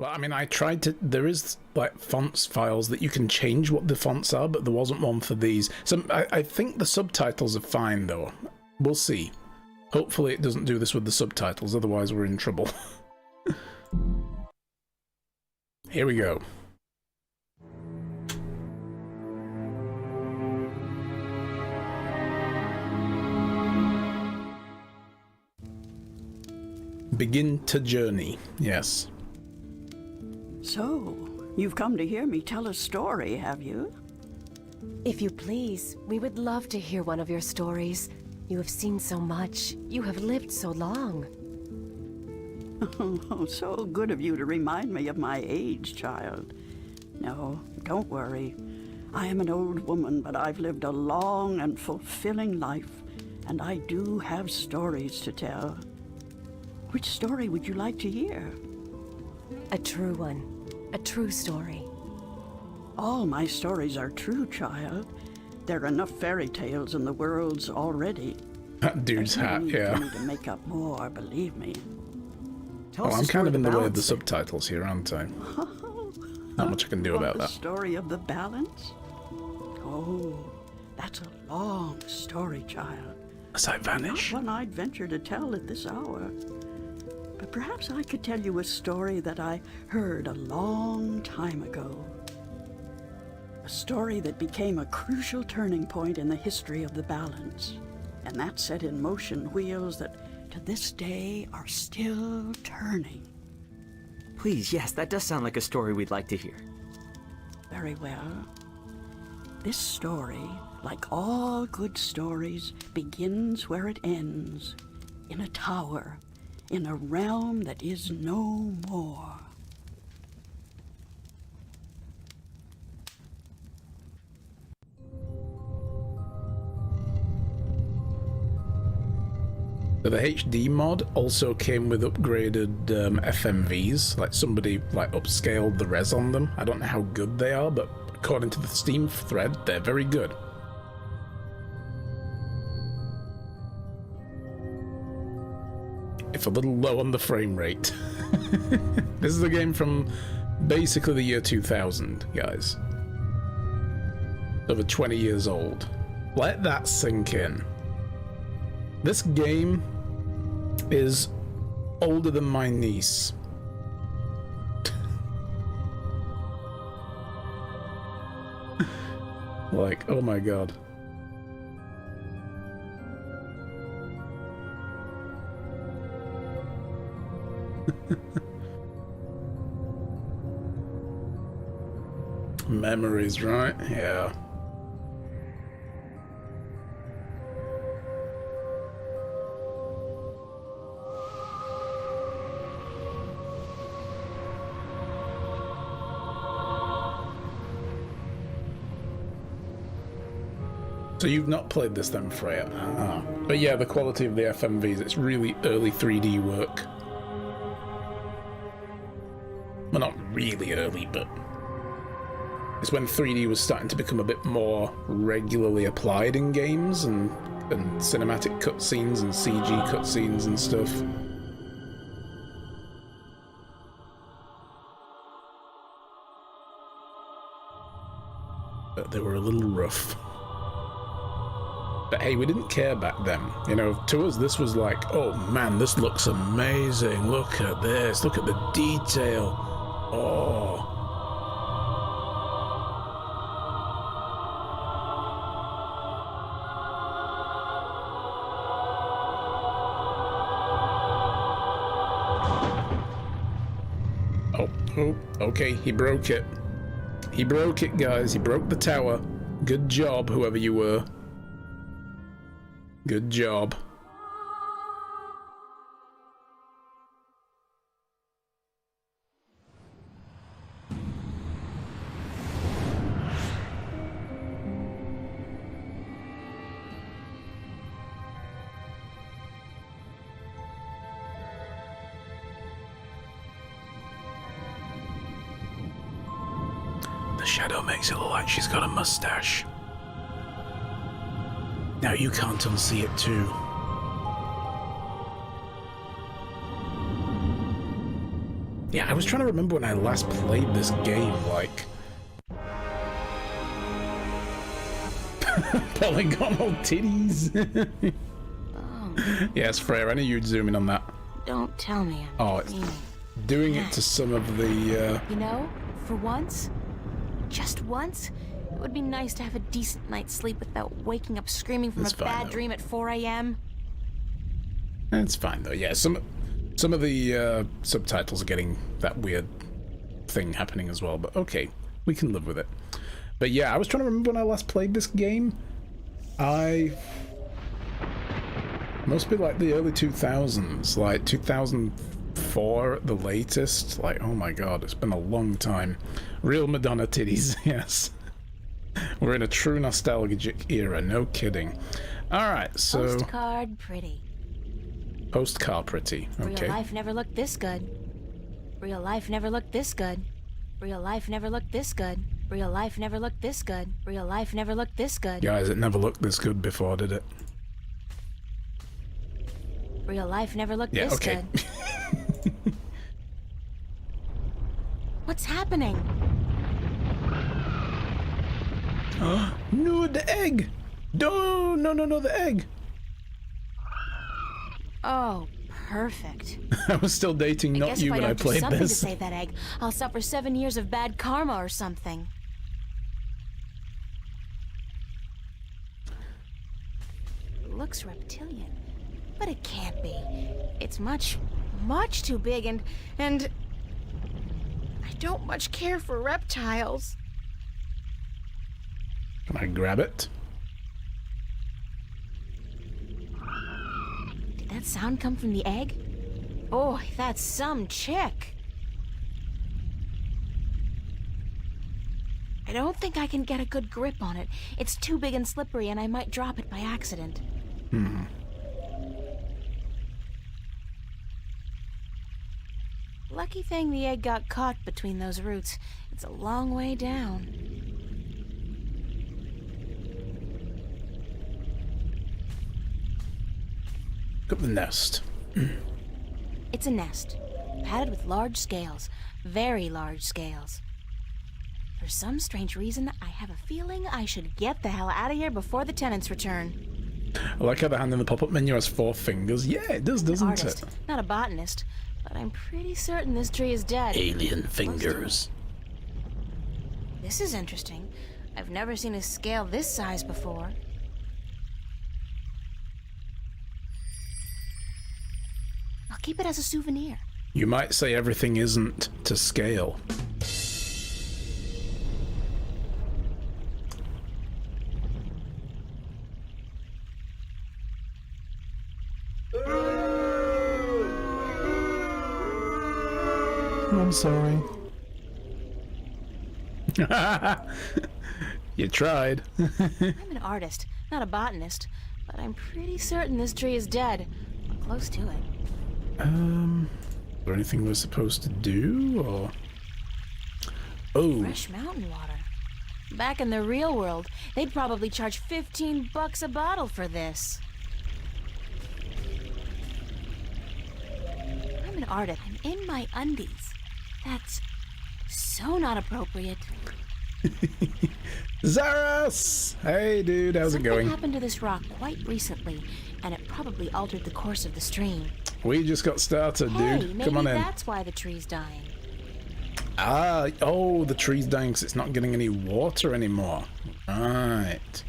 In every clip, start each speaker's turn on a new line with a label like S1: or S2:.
S1: Well, I mean, I tried to... There is, like, fonts files that you can change what the fonts are, but there wasn't one for these. So I think the subtitles are fine, though. We'll see. Hopefully it doesn't do this with the subtitles, otherwise we're in trouble. Here we go. Begin to journey, yes.
S2: So, you've come to hear me tell a story, have you?
S3: If you please, we would love to hear one of your stories. You have seen so much. You have lived so long.
S2: Oh, so good of you to remind me of my age, child. No, don't worry. I am an old woman, but I've lived a long and fulfilling life, and I do have stories to tell. Which story would you like to hear?
S3: A true one. A true story.
S2: All my stories are true, child. There are enough fairy tales in the worlds already.
S1: That dude's hat, yeah.
S2: For me to make up more, believe me.
S1: Oh, I'm kind of in the way of the subtitles here, aren't I? Not much I can do about that.
S2: The story of the balance? Oh, that's a long story, child.
S1: As I vanish.
S2: Not one I'd venture to tell at this hour. But perhaps I could tell you a story that I heard a long time ago. A story that became a crucial turning point in the history of the balance. And that set in motion wheels that to this day are still turning.
S4: Please, yes, that does sound like a story we'd like to hear.
S2: Very well. This story, like all good stories, begins where it ends, in a tower, in a realm that is no more.
S1: So the HD mod also came with upgraded FMVs, like somebody upscaled the res on them. I don't know how good they are, but according to the Steam thread, they're very good. If a little low on the frame rate. This is a game from basically the year 2000, guys. Over 20 years old. Let that sink in. This game is older than my niece. Like, oh my god. Memories, right? Yeah. So you've not played this then, Freya? But yeah, the quality of the FMVs, it's really early 3D work. Well, not really early, but it's when 3D was starting to become a bit more regularly applied in games, and cinematic cutscenes and CG cutscenes and stuff. But they were a little rough. But hey, we didn't care back then. You know, to us this was like, oh man, this looks amazing. Look at this. Look at the detail. Oh. Oh, okay, he broke it. He broke it, guys. He broke the tower. Good job, whoever you were. Good job. The shadow makes it look like she's got a mustache. Now you can't unsee it too. Yeah, I was trying to remember when I last played this game, like... Polygonal titties.
S3: Oh,
S1: Yes, Freya, I knew you'd zoom in on that.
S3: don't tell me.
S1: Oh, it's doing it to some of the,
S3: You know, for once, just once, it would be nice to have a decent night's sleep without waking up screaming from
S1: That's
S3: a
S1: fine,
S3: bad
S1: though.
S3: dream at 4 a.m.
S1: It's fine, though. Yeah, some of the subtitles are getting that weird thing happening as well, but okay. We can live with it. But yeah, I was trying to remember when I last played this game. Must be like the early 2000s, like 2004 at the latest. Like, oh my god, it's been a long time. Real Madonna titties, yes. We're in a true nostalgic era, no kidding. Alright, so...
S3: Postcard pretty.
S1: Postcard pretty, okay.
S3: Real life never looked this good. Real life never looked this good. Real life never looked this good. Real life never looked this good. Real life never looked this good.
S1: Guys, it never looked this good before, did it?
S3: Real life never looked
S1: Yeah,
S3: this
S1: okay.
S3: good. What's happening?
S1: No, the egg! No, the egg!
S3: Oh, perfect.
S1: I was still dating
S3: I
S1: not
S3: guess
S1: you
S3: if I
S1: when I
S3: don't do
S1: played
S3: something
S1: this.
S3: to save that egg, I'll suffer 7 years of bad karma or something. It looks reptilian, but it can't be. It's much too big and I don't much care for reptiles.
S1: Can I grab it?
S3: Did that sound come from the egg? Oh, that's some chick. I don't think I can get a good grip on it. It's too big and slippery, and I might drop it by accident. Lucky thing the egg got caught between those roots. It's a long way down.
S1: Look at the nest.
S3: It's a nest, padded with large scales, very large scales. For some strange reason, I have a feeling I should get the hell out of here before the tenants return.
S1: I like how the hand in the pop-up menu has 4 fingers. Yeah, it does, doesn't
S3: Artist,
S1: it?
S3: not a botanist, but I'm pretty certain this tree is dead.
S1: Alien fingers.
S3: This is interesting. I've never seen a scale this size before. I'll keep it as a souvenir.
S1: You might say everything isn't to scale. I'm sorry. You tried.
S3: I'm an artist, not a botanist, but I'm pretty certain this tree is dead. Or close to it.
S1: Is there anything we're supposed to do, or... Oh,
S3: Fresh mountain water. Back in the real world, they'd probably charge $15 a bottle for this. I'm an artist. I'm in my undies. That's so not appropriate.
S1: Zaras! Hey, dude, how's it
S3: Something
S1: going?
S3: happened to this rock quite recently, and it probably altered the course of the stream.
S1: We just got started,
S3: Hey,
S1: dude.
S3: maybe
S1: Come on in.
S3: that's why the tree's dying.
S1: Ah, oh, the tree's dying because it's not getting any water anymore. Right.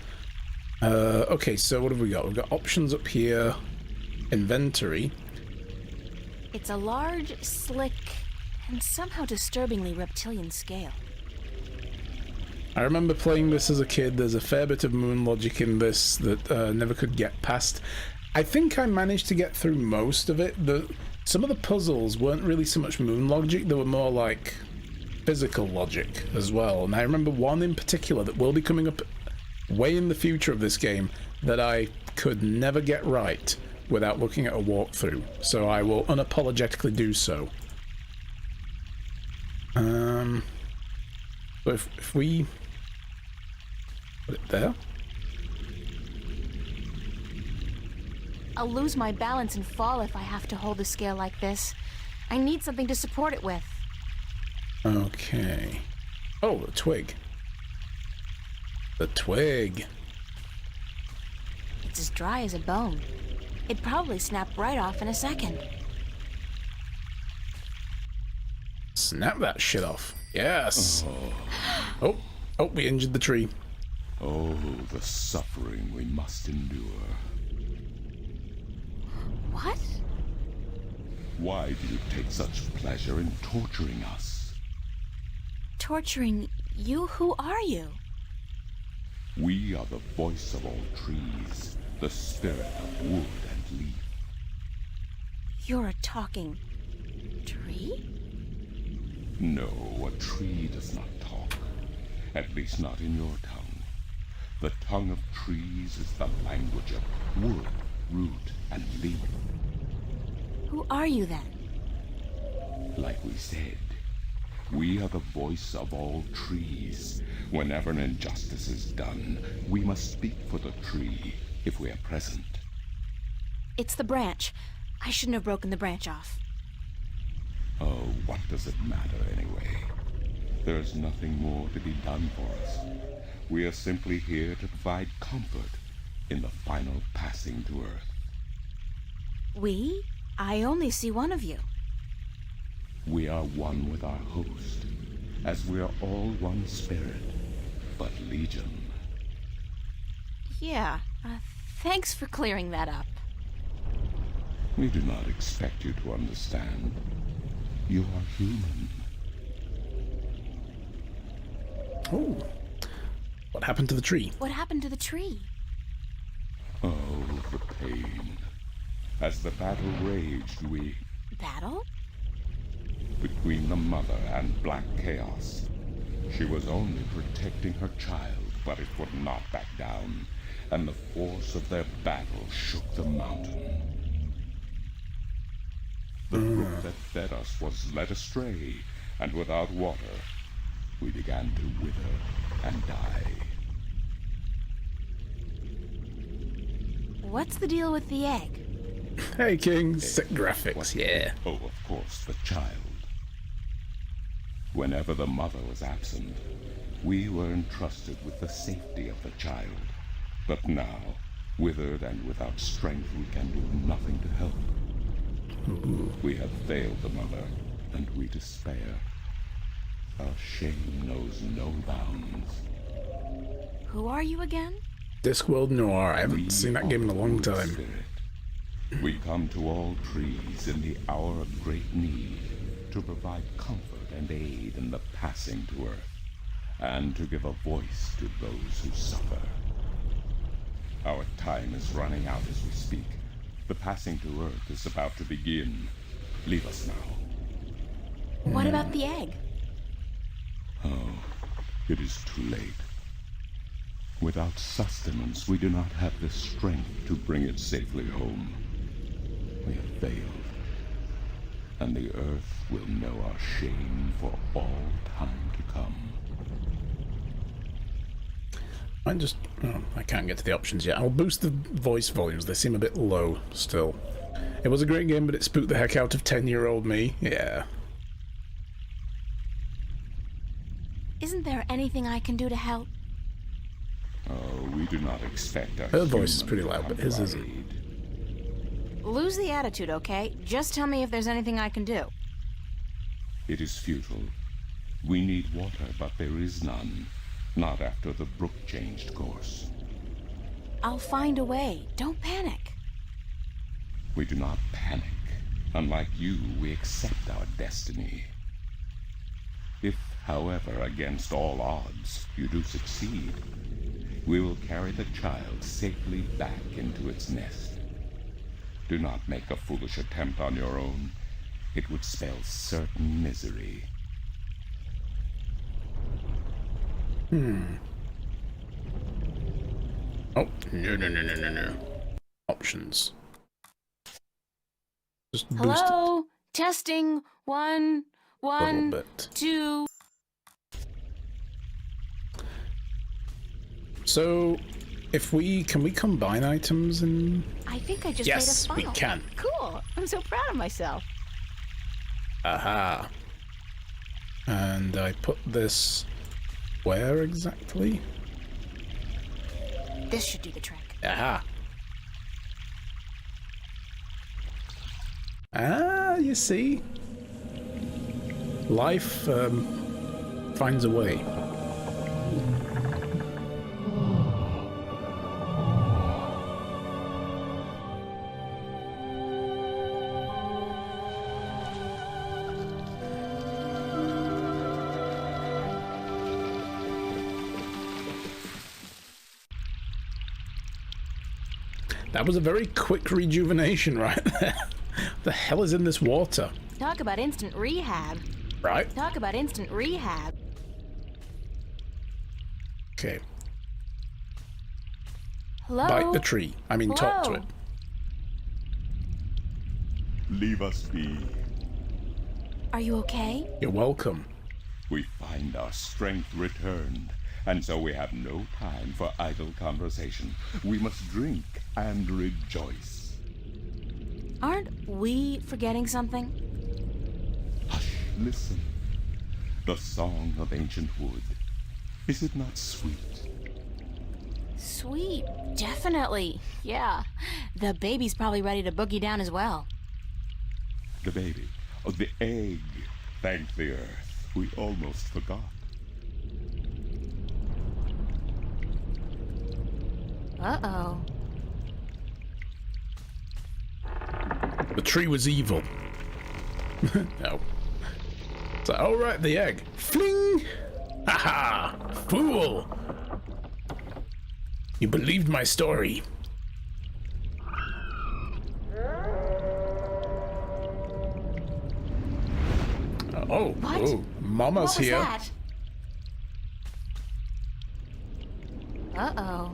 S1: Okay, so what have we got? We've got options up here. Inventory.
S3: It's a large, slick, and somehow disturbingly reptilian scale.
S1: I remember playing this as a kid. There's a fair bit of moon logic in this that never could get past. I think I managed to get through most of it. Some of the puzzles weren't really so much moon logic, they were more like physical logic as well. And I remember one in particular that will be coming up way in the future of this game that I could never get right without looking at a walkthrough. So I will unapologetically do so. So if we put it there.
S3: I'll lose my balance and fall if I have to hold a scale like this. I need something to support it with.
S1: Okay. Oh, the twig. The twig.
S3: It's as dry as a bone. It'd probably snap right off in a second.
S1: Snap that shit off. Yes. Oh, we injured the tree.
S5: Oh, the suffering we must endure.
S3: What?
S5: Why do you take such pleasure in torturing us?
S3: Torturing you? Who are you?
S5: We are the voice of all trees, the spirit of wood and leaf.
S3: You're a talking tree?
S5: No, a tree does not talk. At least not in your tongue. The tongue of trees is the language of wood, root, and leaf.
S3: Who are you then?
S5: Like we said, we are the voice of all trees. Whenever an injustice is done, we must speak for the tree if we are present.
S3: It's the branch. I shouldn't have broken the branch off.
S5: Oh, what does it matter anyway? There's nothing more to be done for us. We are simply here to provide comfort in the final passing to Earth.
S3: We? I only see one of you.
S5: We are one with our host, as we are all one spirit, but legion.
S3: Yeah, thanks for clearing that up.
S5: We do not expect you to understand. You are human.
S1: Oh. What happened to the tree?
S3: What happened to the tree?
S5: Oh, the pain. As the battle raged, we...
S3: Battle?
S5: Between the Mother and Black Chaos. She was only protecting her child, but it would not back down, and the force of their battle shook the mountain. The brook that fed us was led astray, and without water, we began to wither and die.
S3: What's the deal with the egg?
S1: Hey, King. Sick graphics, yeah.
S5: Oh, of course, the child. Whenever the mother was absent, we were entrusted with the safety of the child. But now, withered and without strength, we can do nothing to help. We have failed the mother, and we despair. Our shame knows no bounds.
S3: Who are you again?
S1: Discworld Noir. I haven't
S5: We
S1: seen that game in a
S5: are the
S1: long
S5: wood
S1: time.
S5: spirit. We come to all trees in the hour of great need to provide comfort and aid in the passing to Earth, and to give a voice to those who suffer. Our time is running out as we speak. The passing to Earth is about to begin. Leave us now.
S3: What about the egg?
S5: Oh, it is too late. Without sustenance, we do not have the strength to bring it safely home. We have failed, and the Earth will know our shame for all time to come.
S1: I can't get to the options yet. I'll boost the voice volumes. They seem a bit low still. It was a great game, but it spooked the heck out of 10-year-old me. Yeah.
S3: Isn't there anything I can do to help?
S5: Oh, we do not expect our
S1: Her voice is
S5: human
S1: pretty
S5: to
S1: loud,
S5: come
S1: but
S5: to
S1: his
S5: our
S1: isn't.
S5: aid.
S3: Lose the attitude, okay? Just tell me if there's anything I can do.
S5: It is futile. We need water, but there is none. Not after the brook changed course.
S3: I'll find a way. Don't panic.
S5: We do not panic. Unlike you, we accept our destiny. If, however, against all odds, you do succeed, we will carry the child safely back into its nest. Do not make a foolish attempt on your own. It would spell certain misery.
S1: Oh, no. Options. Just boost it
S3: Hello? Testing.
S1: a
S3: One,
S1: little bit.
S3: 2.
S1: So, can we combine items and...
S3: I think I just
S1: Yes,
S3: made a
S1: we
S3: funnel.
S1: can.
S3: Cool. I'm so proud of myself.
S1: Aha. And I put this where exactly?
S3: This should do the trick.
S1: Aha. Ah, you see? Life finds a way. That was a very quick rejuvenation right there. The hell is in this water?
S3: Talk about instant rehab.
S1: Right?
S3: Talk about instant rehab.
S1: Okay.
S3: Hello?
S1: Bite the tree. I mean, talk to
S3: Hello?
S1: it.
S5: Leave us be.
S3: Are you okay?
S1: You're welcome.
S5: We find our strength returned, and so we have no time for idle conversation. We must drink and rejoice.
S3: Aren't we forgetting something?
S5: Hush, listen. The song of ancient wood. Is it not sweet?
S3: Sweet. Definitely. Yeah. The baby's probably ready to boogie down as well.
S5: The baby. Oh, the egg. Thank the earth. We almost forgot.
S3: Uh-oh.
S1: The tree was evil. No. So, oh right, the egg. Fling! Haha! Fool! You believed my story. Oh,
S3: What?
S1: oh, Mama's
S3: What was
S1: here.
S3: that? Uh-oh.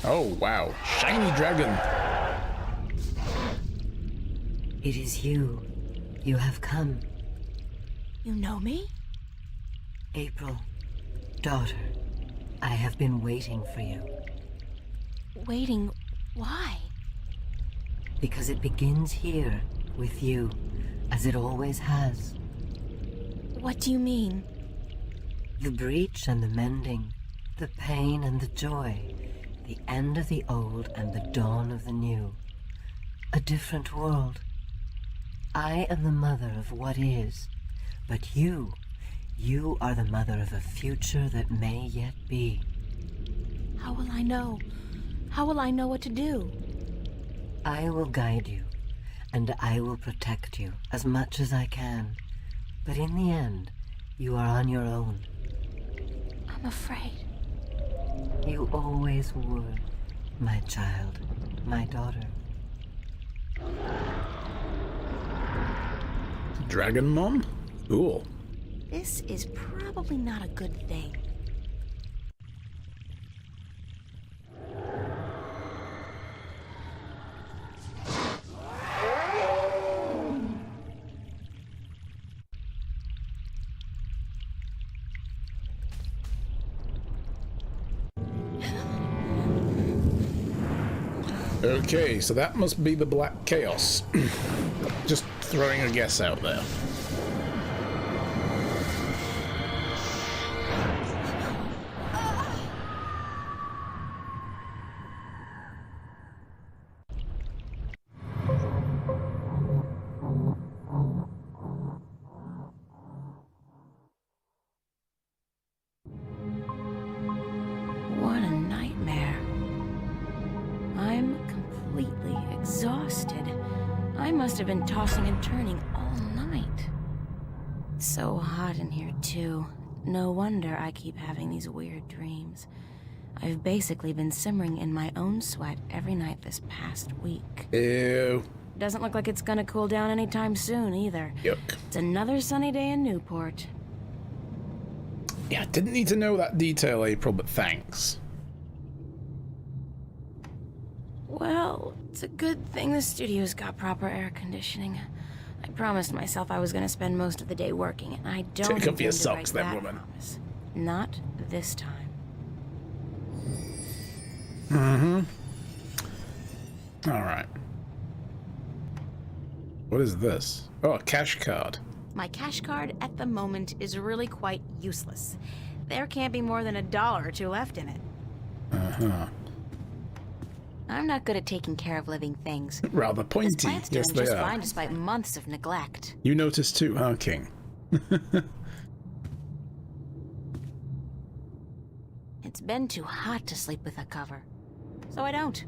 S1: Oh wow, shiny dragon.
S6: It is you. You have come.
S3: You know me?
S6: April, daughter, I have been waiting for you.
S3: Waiting. Why?
S6: Because it begins here, with you, as it always has.
S3: What do you mean?
S6: The breach and the mending, the pain and the joy, the end of the old and the dawn of the new. A different world. I am the mother of what is, but you are the mother of a future that may yet be.
S3: How will I know? How will I know what to do?
S6: I will guide you, and I will protect you as much as I can. But in the end, you are on your own.
S3: I'm afraid.
S6: You always were, my child, my daughter.
S1: Dragon Mom? Cool.
S3: This is probably not a good thing.
S1: Okay, so that must be the Black Chaos. Just throwing a guess out there.
S3: What a nightmare. I'm completely exhausted. I must have been tossing and turning all night. It's so hot in here, too. No wonder I keep having these weird dreams. I've basically been simmering in my own sweat every night this past week.
S1: Ew.
S3: Doesn't look like it's gonna cool down anytime soon, either.
S1: Yuck.
S3: It's another sunny day in Newport.
S1: Yeah, didn't need to know that detail, April, but thanks.
S3: Well, it's a good thing the studio's got proper air conditioning. I promised myself I was going to spend most of the day working, and I don't
S1: Take off your
S3: intend to
S1: socks
S3: break
S1: then,
S3: that
S1: woman.
S3: promise. Not this time.
S1: Alright. What is this? Oh, a cash card.
S3: My cash card at the moment is really quite useless. There can't be more than $1 or 2 left in it.
S1: Uh-huh.
S3: I'm not good at taking care of living things.
S1: Rather
S3: This
S1: pointy.
S3: plant's
S1: Yes,
S3: doing
S1: they
S3: just
S1: are.
S3: fine despite months of neglect.
S1: You noticed too, huh, King?
S3: It's been too hot to sleep with a cover, so I don't.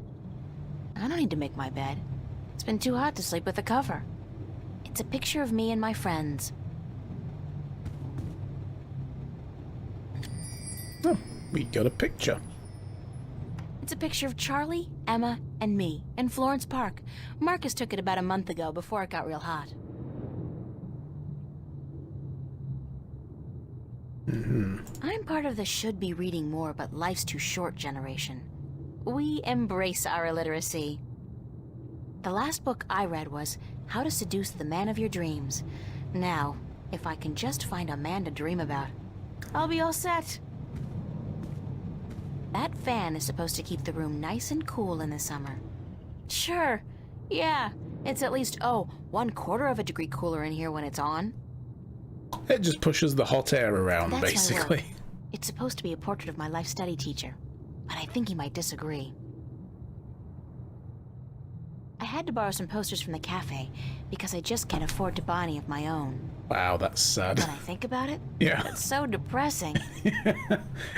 S3: I don't need to make my bed. It's been too hot to sleep with a cover. It's a picture of me and my friends.
S1: Oh, we got a picture.
S3: It's a picture of Charlie, Emma, and me in Florence Park. Marcus took it about a month ago before it got real hot. I'm part of the should be reading more but life's too short generation. We embrace our illiteracy. The last book I read was How to Seduce the Man of Your Dreams. Now, if I can just find a man to dream about, I'll be all set. That fan is supposed to keep the room nice and cool in the summer. Sure, yeah, it's at least, 1/4 of a degree cooler in here when it's on.
S1: It just pushes the hot air around,
S3: That's my
S1: basically.
S3: work. It's supposed to be a portrait of my life study teacher, but I think he might disagree. I had to borrow some posters from the cafe because I just can't afford to buy any of my own.
S1: Wow, that's sad.
S3: When I think about it,
S1: Yeah.
S3: it's so depressing.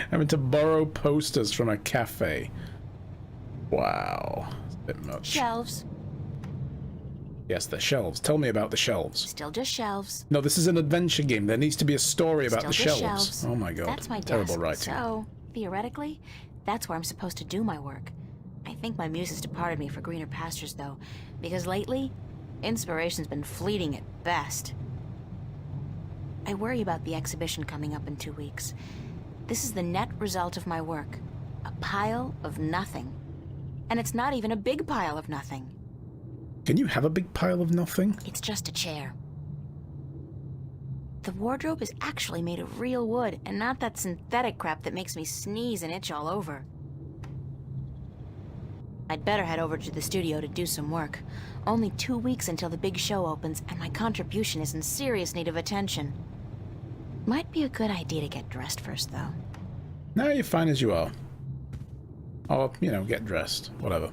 S1: Having to borrow posters from a cafe. Wow. It's a bit much.
S3: Shelves,
S1: Yes, the shelves. Tell me about the shelves.
S3: still just shelves.
S1: No, this is an adventure game. There needs to be a story about
S3: Still
S1: the
S3: just
S1: shelves.
S3: shelves.
S1: Oh my god.
S3: That's my
S1: Terrible
S3: desk.
S1: writing.
S3: So, theoretically, that's where I'm supposed to do my work. I think my muse has departed me for greener pastures, though, because lately, inspiration's been fleeting at best. I worry about the exhibition coming up in 2 weeks. This is the net result of my work. A pile of nothing. And it's not even a big pile of nothing.
S1: Can you have a big pile of nothing?
S3: It's just a chair. The wardrobe is actually made of real wood, and not that synthetic crap that makes me sneeze and itch all over. I'd better head over to the studio to do some work. Only 2 weeks until the big show opens, and my contribution is in serious need of attention. Might be a good idea to get dressed first, though.
S1: No, you're fine as you are. Or, get dressed. Whatever.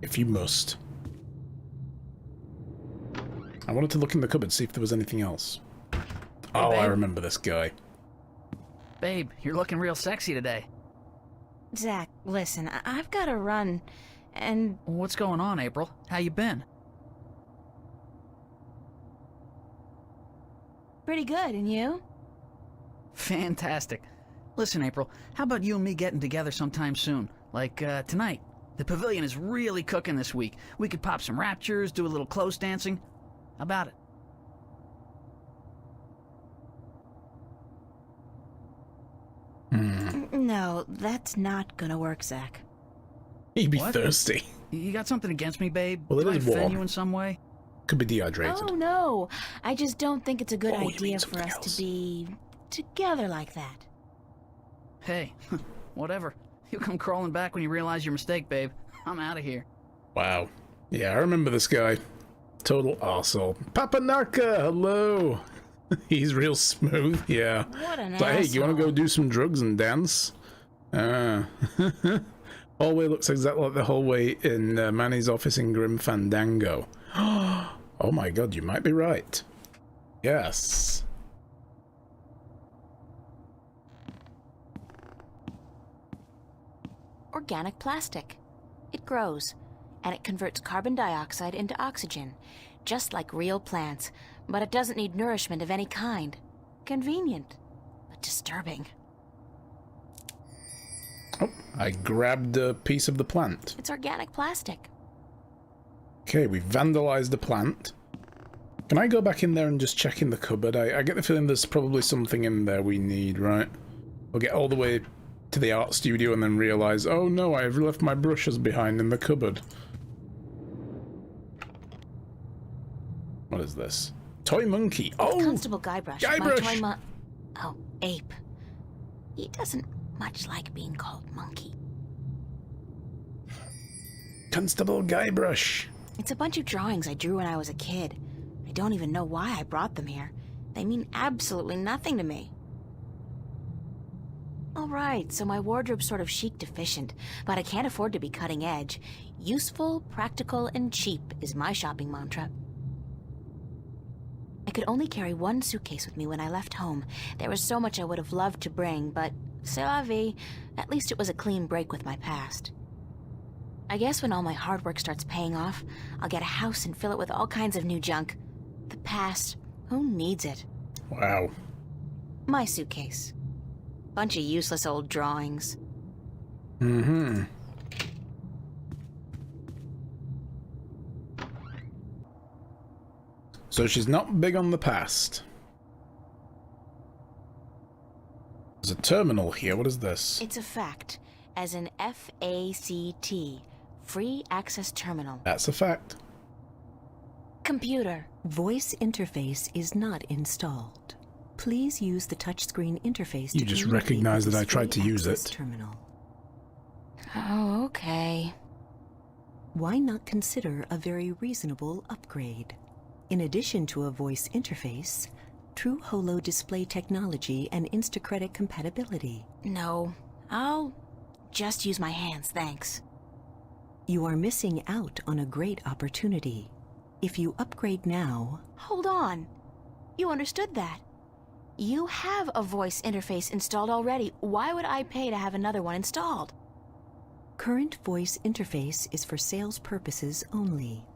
S1: If you must. I wanted to look in the cupboard, see if there was anything else. Oh, I
S7: babe.
S1: remember this guy.
S7: Babe, you're looking real sexy today.
S3: Zach, listen, I've got to run, and
S7: What's going on, April? How you been?
S3: pretty good, and you?
S7: Fantastic. Listen, April, how about you and me getting together sometime soon? Like, tonight. The pavilion is really cooking this week. We could pop some raptures, do a little close dancing. How about it?
S3: No, that's not gonna work, Zach.
S1: He'd be
S7: What?
S1: thirsty.
S7: You got something against me, babe?
S1: Well, it
S7: Did I
S1: is
S7: offend
S1: warm.
S7: you in some way?
S1: Could be dehydrated.
S3: Oh, no. I just don't think it's a good
S1: Oh, you mean
S3: idea for
S1: something
S3: us
S1: else.
S3: to be together like that.
S7: Hey, whatever. You come crawling back when you realize your mistake, babe. I'm out of here.
S1: Wow. Yeah, I remember this guy. Total arsehole. Papanaka, hello. He's real smooth, yeah.
S3: What an
S1: It's like, hey, you want to go
S3: asshole.
S1: do some drugs and dance? Hallway looks exactly like the hallway in Manny's office in Grim Fandango. Oh my god, you might be right. Yes.
S3: Organic plastic. It grows, and it converts carbon dioxide into oxygen, just like real plants, but it doesn't need nourishment of any kind. Convenient, but disturbing.
S1: Oh, I grabbed a piece of the plant.
S3: It's organic plastic.
S1: Okay, we vandalized the plant. Can I go back in there and just check in the cupboard? I get the feeling there's probably something in there we need, right? We'll get all the way to the art studio and then realize, oh no, I've left my brushes behind in the cupboard. What is this? Toy monkey. Oh!
S3: Constable Guybrush. My
S1: Guybrush!
S3: toy Oh, ape. He doesn't much like being called monkey.
S1: Constable Guybrush.
S3: It's a bunch of drawings I drew when I was a kid. I don't even know why I brought them here. They mean absolutely nothing to me. Alright, so my wardrobe's sort of chic deficient, but I can't afford to be cutting edge. Useful, practical, and cheap is my shopping mantra. I could only carry one suitcase with me when I left home. There was so much I would have loved to bring, but c'est la vie. At least it was a clean break with my past. I guess when all my hard work starts paying off, I'll get a house and fill it with all kinds of new junk. The past, who needs it?
S1: Wow.
S3: My suitcase. Bunch of useless old drawings.
S1: Mm-hmm. So she's not big on the past. There's a terminal here. What is this?
S3: It's a fact, as in F-A-C-T, Free Access Terminal.
S1: That's a fact.
S3: Computer.
S8: Voice interface is not installed. Please use the touchscreen interface to
S1: You just
S8: communicate
S1: recognize
S8: with
S1: that I
S8: this
S1: tried to
S8: free
S1: use
S8: access
S1: it.
S8: Terminal.
S3: Oh, okay.
S8: Why not consider a very reasonable upgrade? In addition to a voice interface, true holo display technology and Instacredit compatibility.
S3: No, I'll just use my hands, thanks.
S8: You are missing out on a great opportunity. If you upgrade now...
S3: Hold on. You understood that. You have a voice interface installed already. Why would I pay to have another one installed?
S8: Current voice interface is for sales purposes only.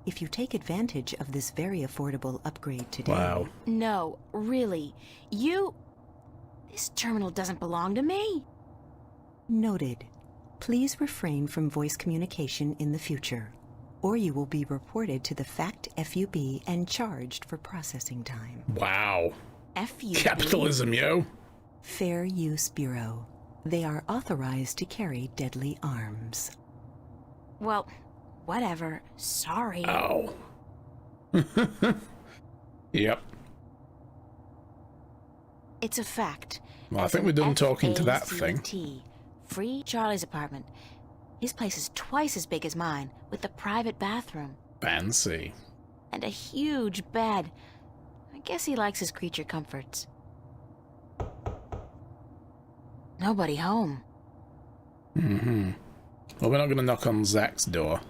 S8: If you take advantage of this very affordable upgrade today...
S1: Wow.
S3: No, really. This terminal doesn't belong to me.
S8: Noted. Please refrain from voice communication in the future, or you will be reported to the FACT FUB and charged for processing time.
S1: Wow.
S3: FUB?
S1: Capitalism, yo.
S8: Fair Use Bureau. They are authorized to carry deadly arms.
S3: Well, whatever. Sorry.
S1: Ow. Yep.
S3: It's a fact.
S1: Well, I
S3: As
S1: think
S3: in
S1: we're done talking to that thing.
S3: FACT. Free Charlie's apartment. His place is twice as big as mine, with a private bathroom.
S1: Fancy.
S3: And a huge bed. I guess he likes his creature comforts. Nobody home.
S1: Mm-hmm. Well, we're not going to knock on Zach's door.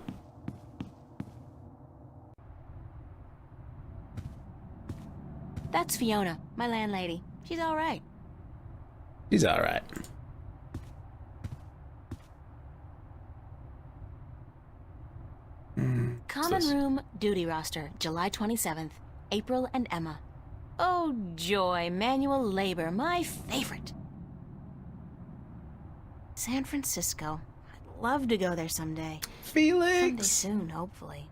S3: That's Fiona, my landlady. She's all right.
S1: He's alright.
S3: Common room duty roster, July 27th. April and Emma. Oh, joy, manual labor, my favorite. San Francisco. I'd love to go there someday. Someday
S1: Felix!
S3: soon, hopefully.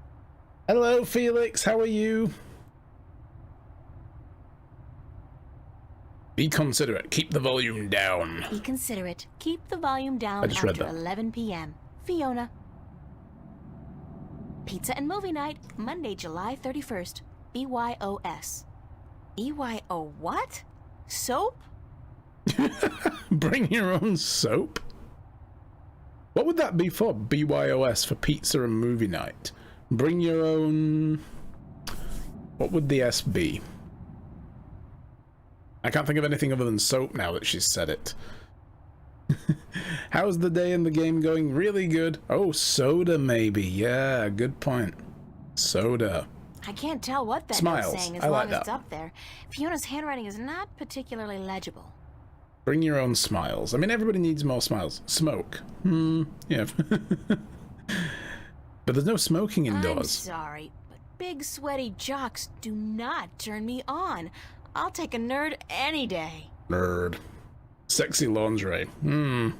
S1: Hello, Felix. How are you? Be considerate. Keep the volume down.
S3: Be considerate. Keep the volume down
S1: I just read
S3: after
S1: that.
S3: 11 p.m. Fiona. Pizza and movie night, Monday, July 31st. BYOS. BYO what? Soap?
S1: Bring your own soap? What would that be for? BYOS for pizza and movie night. Bring your own... What would the S be? I can't think of anything other than soap now that she's said it. How's the day in the game going? Really good. Oh, soda maybe. Yeah, good point. Soda.
S3: I can't tell what that
S1: Smiles.
S3: is saying as
S1: I
S3: long
S1: like
S3: as
S1: that.
S3: it's up there. Fiona's handwriting is not particularly legible.
S1: Bring your own smiles. I mean, everybody needs more smiles. Smoke. Yeah. But there's no smoking
S3: I'm
S1: indoors.
S3: sorry, but big sweaty jocks do not turn me on. I'll take a nerd any day.
S1: Nerd. Sexy lingerie. Yeah,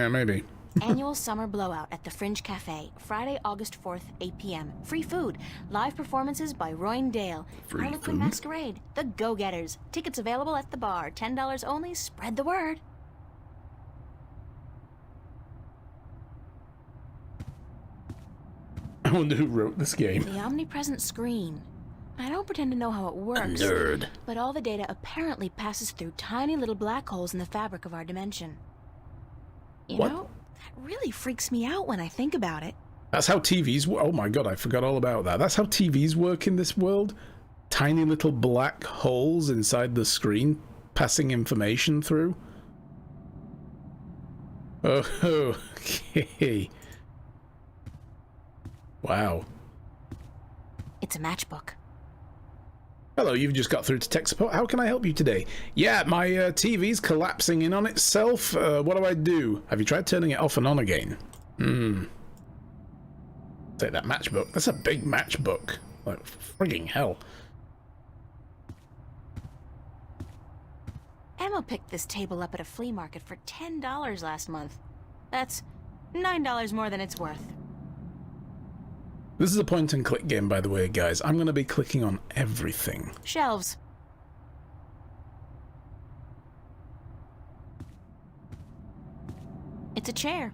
S1: maybe.
S3: Annual summer blowout at the Fringe Cafe, Friday, August 4th, 8 p.m. Free food. Live performances by Royne Dale.
S1: Free
S3: Harlequin
S1: food?
S3: Masquerade. The Go-Getters. Tickets available at the bar. $10 only. Spread the word.
S1: I wonder who wrote this game.
S3: The omnipresent screen. I don't pretend to know how it works.
S1: Nerd.
S3: But all the data apparently passes through tiny little black holes in the fabric of our dimension. You
S1: What?
S3: know, that really freaks me out when I think about it.
S1: That's how TVs work. Oh my god, I forgot all about that. That's how TVs work in this world. Tiny little black holes inside the screen, passing information through. Oh, okay. Wow.
S3: It's a matchbook.
S1: Hello, you've just got through to tech support. How can I help you today? Yeah, my TV's collapsing in on itself. What do I do? Have you tried turning it off and on again? Take that matchbook. That's a big matchbook. Like, frigging hell.
S3: Emma picked this table up at a flea market for $10 last month. That's $9 more than it's worth.
S1: This is a point-and-click game, by the way, guys. I'm going to be clicking on everything.
S3: Shelves. It's a chair.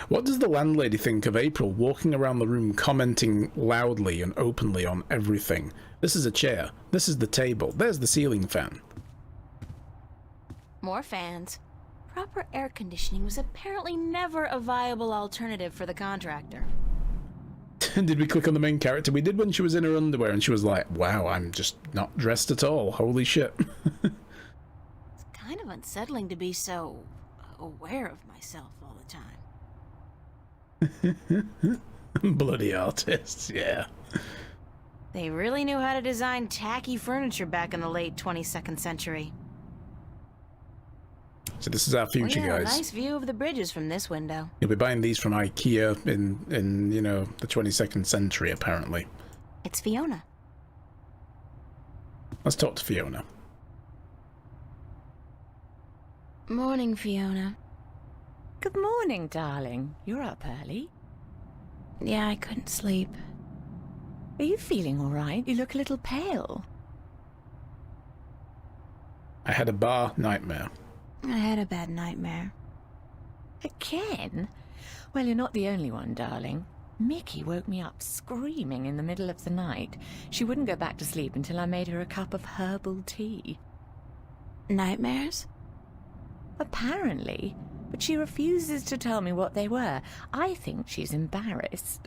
S1: What does the landlady think of April walking around the room commenting loudly and openly on everything? This is a chair. This is the table. There's the ceiling fan.
S3: More fans. Proper air conditioning was apparently never a viable alternative for the contractor.
S1: Did we click on the main character? We did when she was in her underwear and she was like, wow, I'm just not dressed at all. Holy shit.
S3: It's kind of unsettling to be so aware of myself all the time.
S1: Bloody artists, yeah.
S3: They really knew how to design tacky furniture back in the late 22nd century.
S1: So this is our future,
S3: we have
S1: guys.
S3: A nice view of the bridges from this window.
S1: You'll be buying these from IKEA in you know, the 22nd century, apparently.
S3: It's Fiona.
S1: Let's talk to Fiona.
S3: Morning, Fiona.
S9: Good morning, darling. You're up early.
S3: Yeah, I couldn't sleep.
S9: Are you feeling all right? You look a little pale.
S1: I had a bar nightmare.
S3: I had a bad nightmare.
S9: Again? Well, you're not the only one, darling. Mickey woke me up screaming in the middle of the night. She wouldn't go back to sleep until I made her a cup of herbal tea.
S3: Nightmares?
S9: Apparently, but she refuses to tell me what they were. I think she's embarrassed.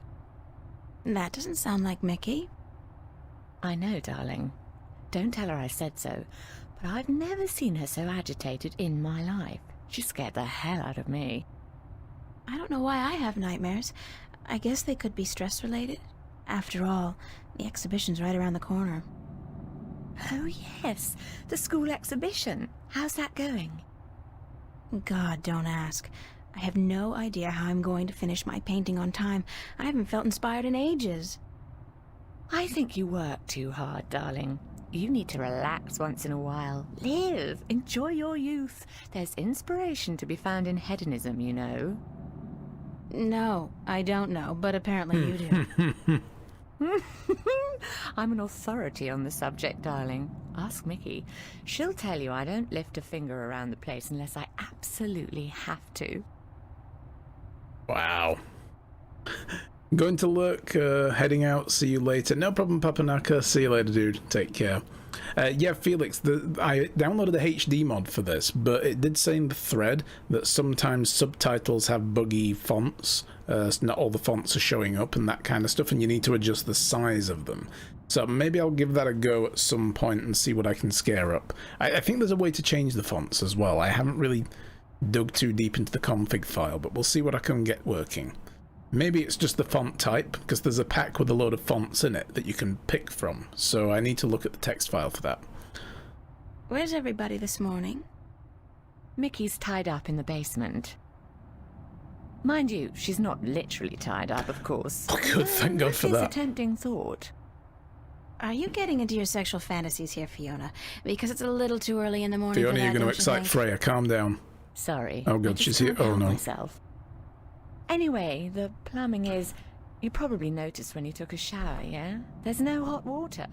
S3: That doesn't sound like Mickey.
S9: I know, darling. Don't tell her I said so, but I've never seen her so agitated in my life. She scared the hell out of me.
S3: I don't know why I have nightmares. I guess they could be stress-related. After all, the exhibition's right around the corner.
S9: Oh, yes, the school exhibition. How's that going?
S3: God, don't ask. I have no idea how I'm going to finish my painting on time. I haven't felt inspired in ages.
S9: I think you work too hard, darling. You need to relax once in a while. Live. Enjoy your youth. There's inspiration to be found in hedonism, you know.
S3: No, I don't know, but apparently you do.
S9: I'm an authority on the subject, darling. Ask Mickey. She'll tell you I don't lift a finger around the place unless I absolutely have to.
S1: Wow. Going to look, heading out, see you later. No problem, Papanaka. See you later, dude. Take care. Yeah, Felix, I downloaded a HD mod for this, but it did say in the thread that sometimes subtitles have buggy fonts. Not all the fonts are showing up and that kind of stuff, and you need to adjust the size of them. So maybe I'll give that a go at some point and see what I can scare up. I think there's a way to change the fonts as well. I haven't really dug too deep into the config file, but we'll see what I can get working. Maybe it's just the font type, because there's a pack with a load of fonts in it that you can pick from, so I need to look at the text file for that.
S3: Where's everybody this morning?
S9: Mickey's tied up in the basement. Mind you, she's not literally tied up, of course.
S1: Oh, good, thank God for that.
S9: It's a tempting thought.
S3: Are you getting into your sexual fantasies here, Fiona? Because it's a little too early in the morning.
S1: Fiona,
S3: for that,
S1: you're going to
S3: don't you
S1: excite
S3: think?
S1: Freya. Calm down.
S9: Sorry.
S1: Oh,
S9: I
S1: God,
S9: just
S1: she's here.
S9: can't
S1: Oh,
S9: help
S1: no.
S9: myself. Anyway, the plumbing is... You probably noticed when you took a shower, yeah? There's no hot water.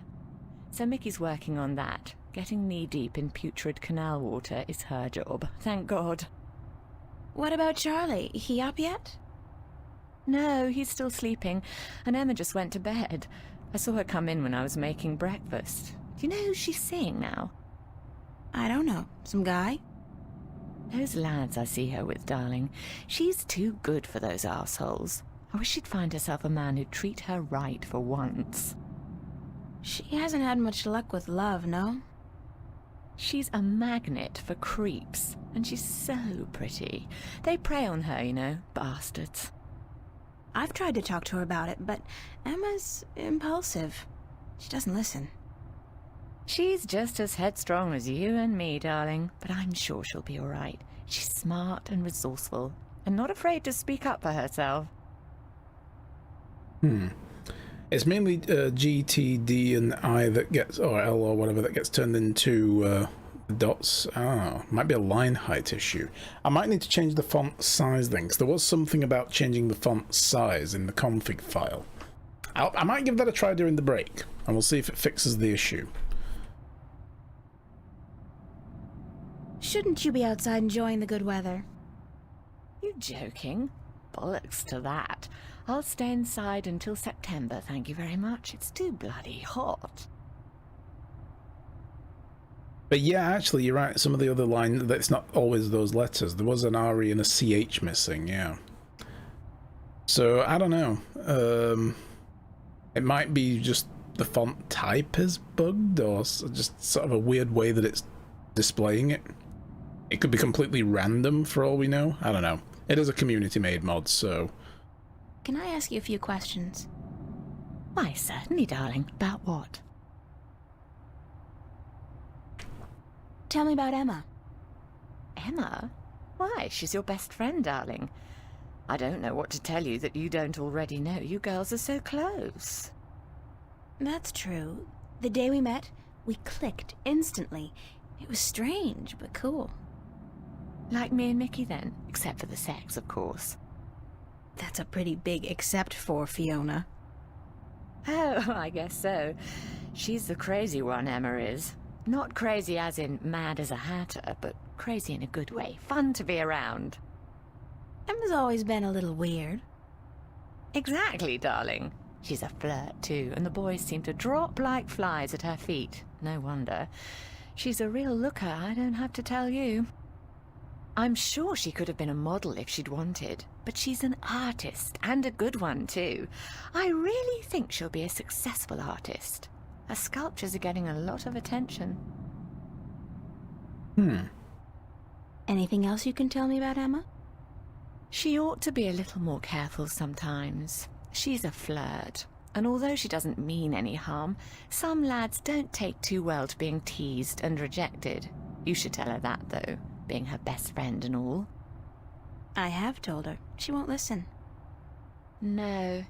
S9: So Mickey's working on that. Getting knee-deep in putrid canal water is her job. Thank God.
S3: What about Charlie? He up yet?
S9: No, he's still sleeping, and Emma just went to bed. I saw her come in when I was making breakfast. Do you know who she's seeing now?
S3: I don't know. Some guy?
S9: Those lads I see her with, darling, she's too good for those arseholes. I wish she'd find herself a man who'd treat her right for once.
S3: She hasn't had much luck with love, no?
S9: She's a magnet for creeps, and she's so pretty. They prey on her, you know, bastards.
S3: I've tried to talk to her about it, but Emma's impulsive. She doesn't listen.
S9: She's just as headstrong as you and me, darling, but I'm sure she'll be all right. She's smart and resourceful, and not afraid to speak up for herself.
S1: It's mainly G, T, D, and I that gets, or L or whatever, that gets turned into dots. Might be a line height issue. I might need to change the font size then, because there was something about changing the font size in the config file. I might give that a try during the break, and we'll see if it fixes the issue.
S3: Shouldn't you be outside enjoying the good weather?
S9: You joking? Bollocks to that. I'll stay inside until September, thank you very much. It's too bloody hot.
S1: But yeah, actually, you're right. Some of the other lines, that's not always those letters. There was an RE and a CH missing, yeah. So, I don't know. It might be just the font type is bugged, or just sort of a weird way that it's displaying it. It could be completely random for all we know. I don't know. It is a community-made mod, so...
S3: Can I ask you a few questions?
S9: Why, certainly, darling. About what?
S3: Tell me about Emma.
S9: Emma? Why, she's your best friend, darling. I don't know what to tell you that you don't already know. You girls are so close.
S3: That's true. The day we met, we clicked instantly. It was strange, but cool.
S9: Like me and Mickey, then? Except for the sex, of course.
S3: That's a pretty big except for, Fiona.
S9: Oh, I guess so. She's the crazy one, Emma is. Not crazy as in mad as a hatter, but crazy in a good way. Fun to be around.
S3: Emma's always been a little weird.
S9: Exactly, darling. She's a flirt, too, and the boys seem to drop like flies at her feet. No wonder. She's a real looker, I don't have to tell you. I'm sure she could have been a model if she'd wanted, but she's an artist, and a good one, too. I really think she'll be a successful artist. Her sculptures are getting a lot of attention.
S3: Anything else you can tell me about Emma?
S9: She ought to be a little more careful sometimes. She's a flirt, and although she doesn't mean any harm, some lads don't take too well to being teased and rejected. You should tell her that, though, being her best friend and all.
S3: I have told her. She won't listen.
S9: No.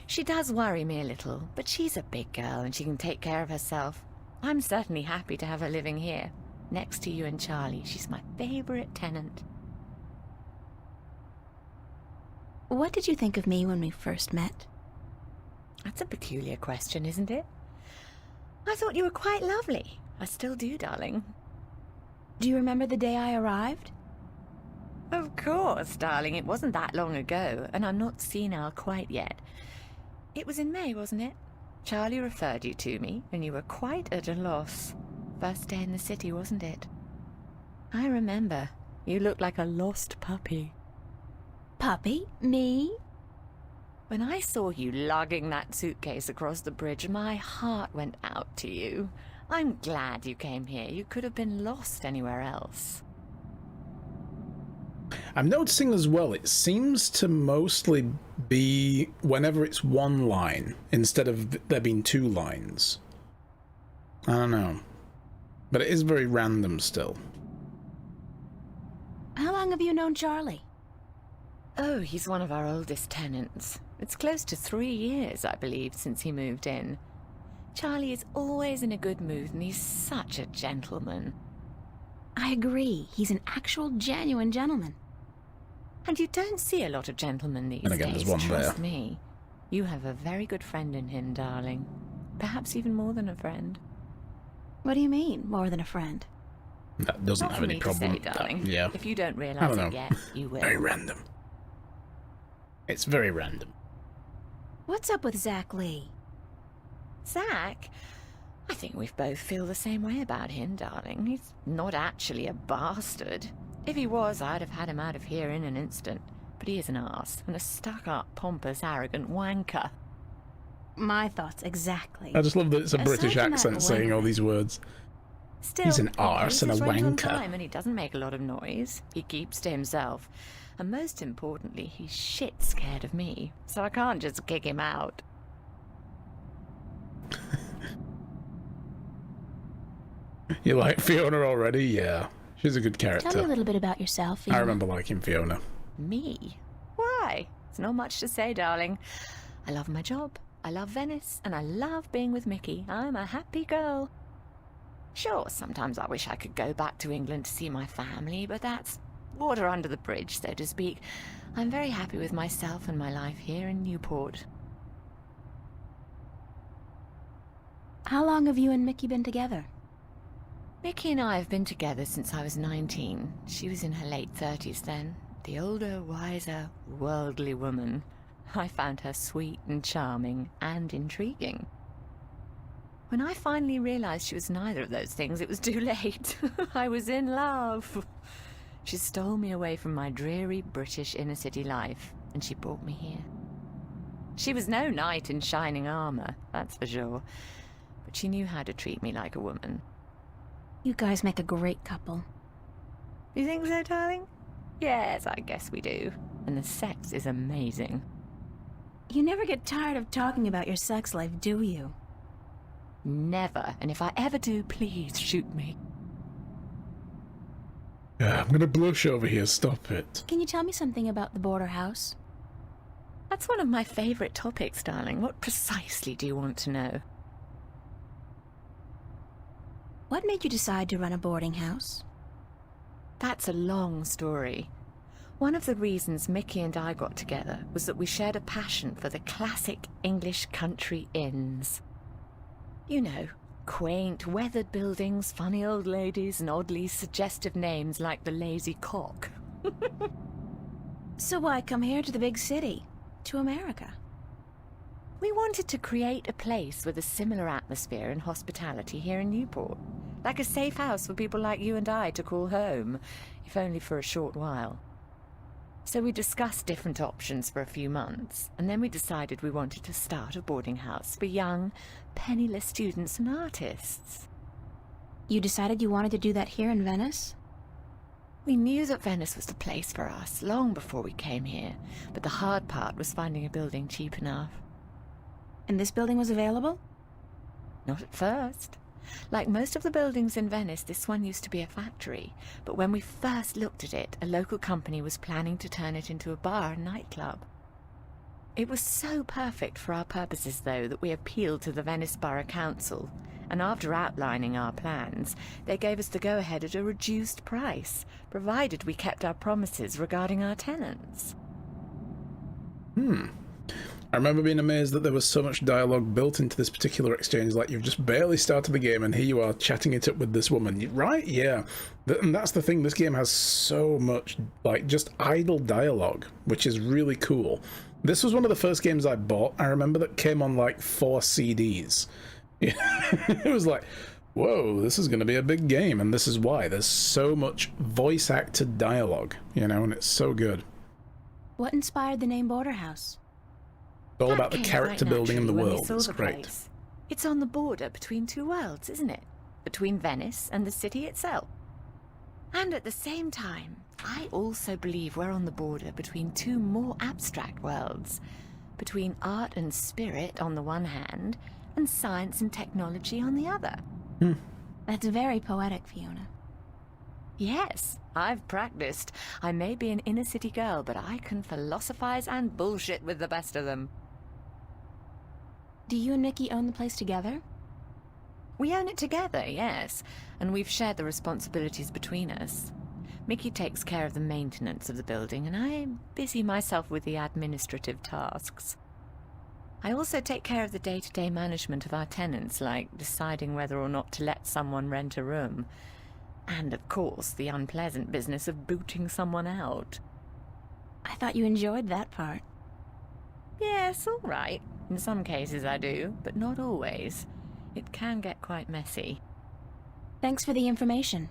S9: She does worry me a little, but she's a big girl and she can take care of herself. I'm certainly happy to have her living here, next to you and Charlie. She's my favorite tenant.
S3: What did you think of me when we first met?
S9: That's a peculiar question, isn't it? I thought you were quite lovely. I still do, darling.
S3: Do you remember the day I arrived?
S9: Of course, darling. It wasn't that long ago, and I'm not senile quite yet. It was in May, wasn't it? Charlie referred you to me, and you were quite at a loss. First day in the city, wasn't it? I remember. You looked like a lost puppy.
S3: Puppy? Me?
S9: When I saw you lugging that suitcase across the bridge, my heart went out to you. I'm glad you came here. You could have been lost anywhere else.
S1: I'm noticing as well, it seems to mostly be whenever it's one line, instead of there being two lines. I don't know. But it is very random still.
S3: How long have you known Charlie?
S9: Oh, he's one of our oldest tenants. It's close to 3 years, I believe, since he moved in. Charlie is always in a good mood, and he's such a gentleman.
S3: I agree. He's an actual, genuine gentleman.
S9: And you don't see a lot of gentlemen these days,
S1: there's one
S9: trust
S1: there.
S9: me. You have a very good friend in him, darling. Perhaps even more than a friend.
S3: What do you mean, more than a friend?
S1: That doesn't
S9: Not
S1: have
S9: for
S1: any
S9: me
S1: problem.
S9: to say, darling.
S1: Yeah.
S9: If you don't
S1: I
S9: realise
S1: don't
S9: it
S1: know.
S9: yet, you will.
S1: Very random. It's very random.
S3: What's up with Zach Lee?
S9: Zach? I think we both feel the same way about him, darling. He's not actually a bastard. If he was, I'd have had him out of here in an instant. But he is an arse, and a stuck-up, pompous, arrogant wanker.
S3: My thoughts exactly.
S1: I just love that it's a
S9: Aside
S1: British
S9: from that
S1: accent saying all these words.
S9: Still,
S1: He's an
S9: he
S1: arse
S9: pays
S1: and a
S9: his rent on
S1: wanker.
S9: time, and he doesn't make a lot of noise. He keeps to himself. And most importantly, he's shit scared of me. So I can't just kick him out.
S1: You like Fiona already? Yeah. She's a good character.
S3: Tell me a little bit about yourself.
S1: I
S3: Fiona.
S1: remember liking Fiona.
S9: Me? Why? It's not much to say, darling. I love my job. I love Venice, and I love being with Mickey. I'm a happy girl. Sure, sometimes I wish I could go back to England to see my family, but that's water under the bridge, so to speak. I'm very happy with myself and my life here in Newport.
S3: How long have you and Mickey been together?
S9: Mickey and I have been together since I was 19. She was in her late 30s then. The older, wiser, worldly woman. I found her sweet and charming and intriguing. When I finally realized she was neither of those things, it was too late. I was in love. She stole me away from my dreary British inner-city life, and she brought me here. She was no knight in shining armor, that's for sure, but she knew how to treat me like a woman.
S3: You guys make a great couple.
S9: You think so, darling? Yes, I guess we do. And the sex is amazing.
S3: You never get tired of talking about your sex life, do you?
S9: Never. And if I ever do, please shoot me.
S1: Yeah, I'm gonna blush over here, stop it.
S3: Can you tell me something about the border house?
S9: That's one of my favorite topics, darling. What precisely do you want to know?
S3: What made you decide to run a boarding house?
S9: That's a long story. One of the reasons Mickey and I got together was that we shared a passion for the classic English country inns. You know, quaint, weathered buildings, funny old ladies, and oddly suggestive names like the Lazy Cock.
S3: So why come here to the big city? To America?
S9: We wanted to create a place with a similar atmosphere and hospitality here in Newport. Like a safe house for people like you and I to call home, if only for a short while. So we discussed different options for a few months, and then we decided we wanted to start a boarding house for young, penniless students and artists.
S3: You decided you wanted to do that here in Venice?
S9: We knew that Venice was the place for us long before we came here, but the hard part was finding a building cheap enough.
S3: And this building was available?
S9: Not at first. Like most of the buildings in Venice, this one used to be a factory, but when we first looked at it, a local company was planning to turn it into a bar and nightclub. It was so perfect for our purposes, though, that we appealed to the Venice Borough Council, and after outlining our plans, they gave us the go-ahead at a reduced price, provided we kept our promises regarding our tenants.
S1: I remember being amazed that there was so much dialogue built into this particular exchange, like you've just barely started the game and here you are chatting it up with this woman, right? Yeah. And that's the thing, this game has so much, like, just idle dialogue, which is really cool. This was one of the first games I bought, I remember, that came on, like, 4 CDs. It was like, whoa, this is going to be a big game, and this is why. There's so much voice-acted dialogue, you know, and it's so good.
S3: What inspired the name Border House?
S1: It's all about the
S9: That came
S1: character
S9: quite
S1: building in the
S9: naturally when we
S1: world.
S9: saw
S1: It's
S9: the
S1: great.
S9: place. It's on the border between two worlds, isn't it? Between Venice and the city itself. And at the same time, I also believe we're on the border between two more abstract worlds. Between art and spirit on the one hand, and science and technology on the other.
S3: That's very poetic, Fiona.
S9: Yes, I've practiced. I may be an inner-city girl, but I can philosophize and bullshit with the best of them.
S3: Do you and Mickey own the place together?
S9: We own it together, yes, and we've shared the responsibilities between us. Mickey takes care of the maintenance of the building, and I busy myself with the administrative tasks. I also take care of the day-to-day management of our tenants, like deciding whether or not to let someone rent a room. And, of course, the unpleasant business of booting someone out.
S3: I thought you enjoyed that part.
S9: Yes, all right. In some cases I do, but not always. It can get quite messy.
S3: Thanks for the information.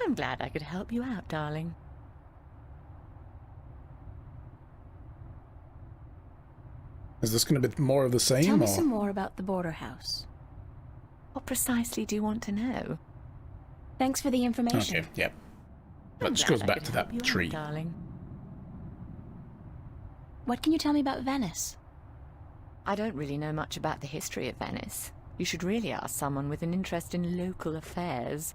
S9: I'm glad I could help you out, darling.
S1: Is this going to be more of the same?
S3: Tell me
S1: or?
S3: some more about the border house.
S9: What precisely do you want to know?
S3: Thanks for the information.
S1: Okay, yeah.
S9: I'm
S1: That just
S9: glad
S1: goes
S9: I
S1: back
S9: could
S1: to
S9: help
S1: that
S9: you out,
S1: tree.
S9: darling.
S3: What can you tell me about Venice?
S9: I don't really know much about the history of Venice. You should really ask someone with an interest in local affairs.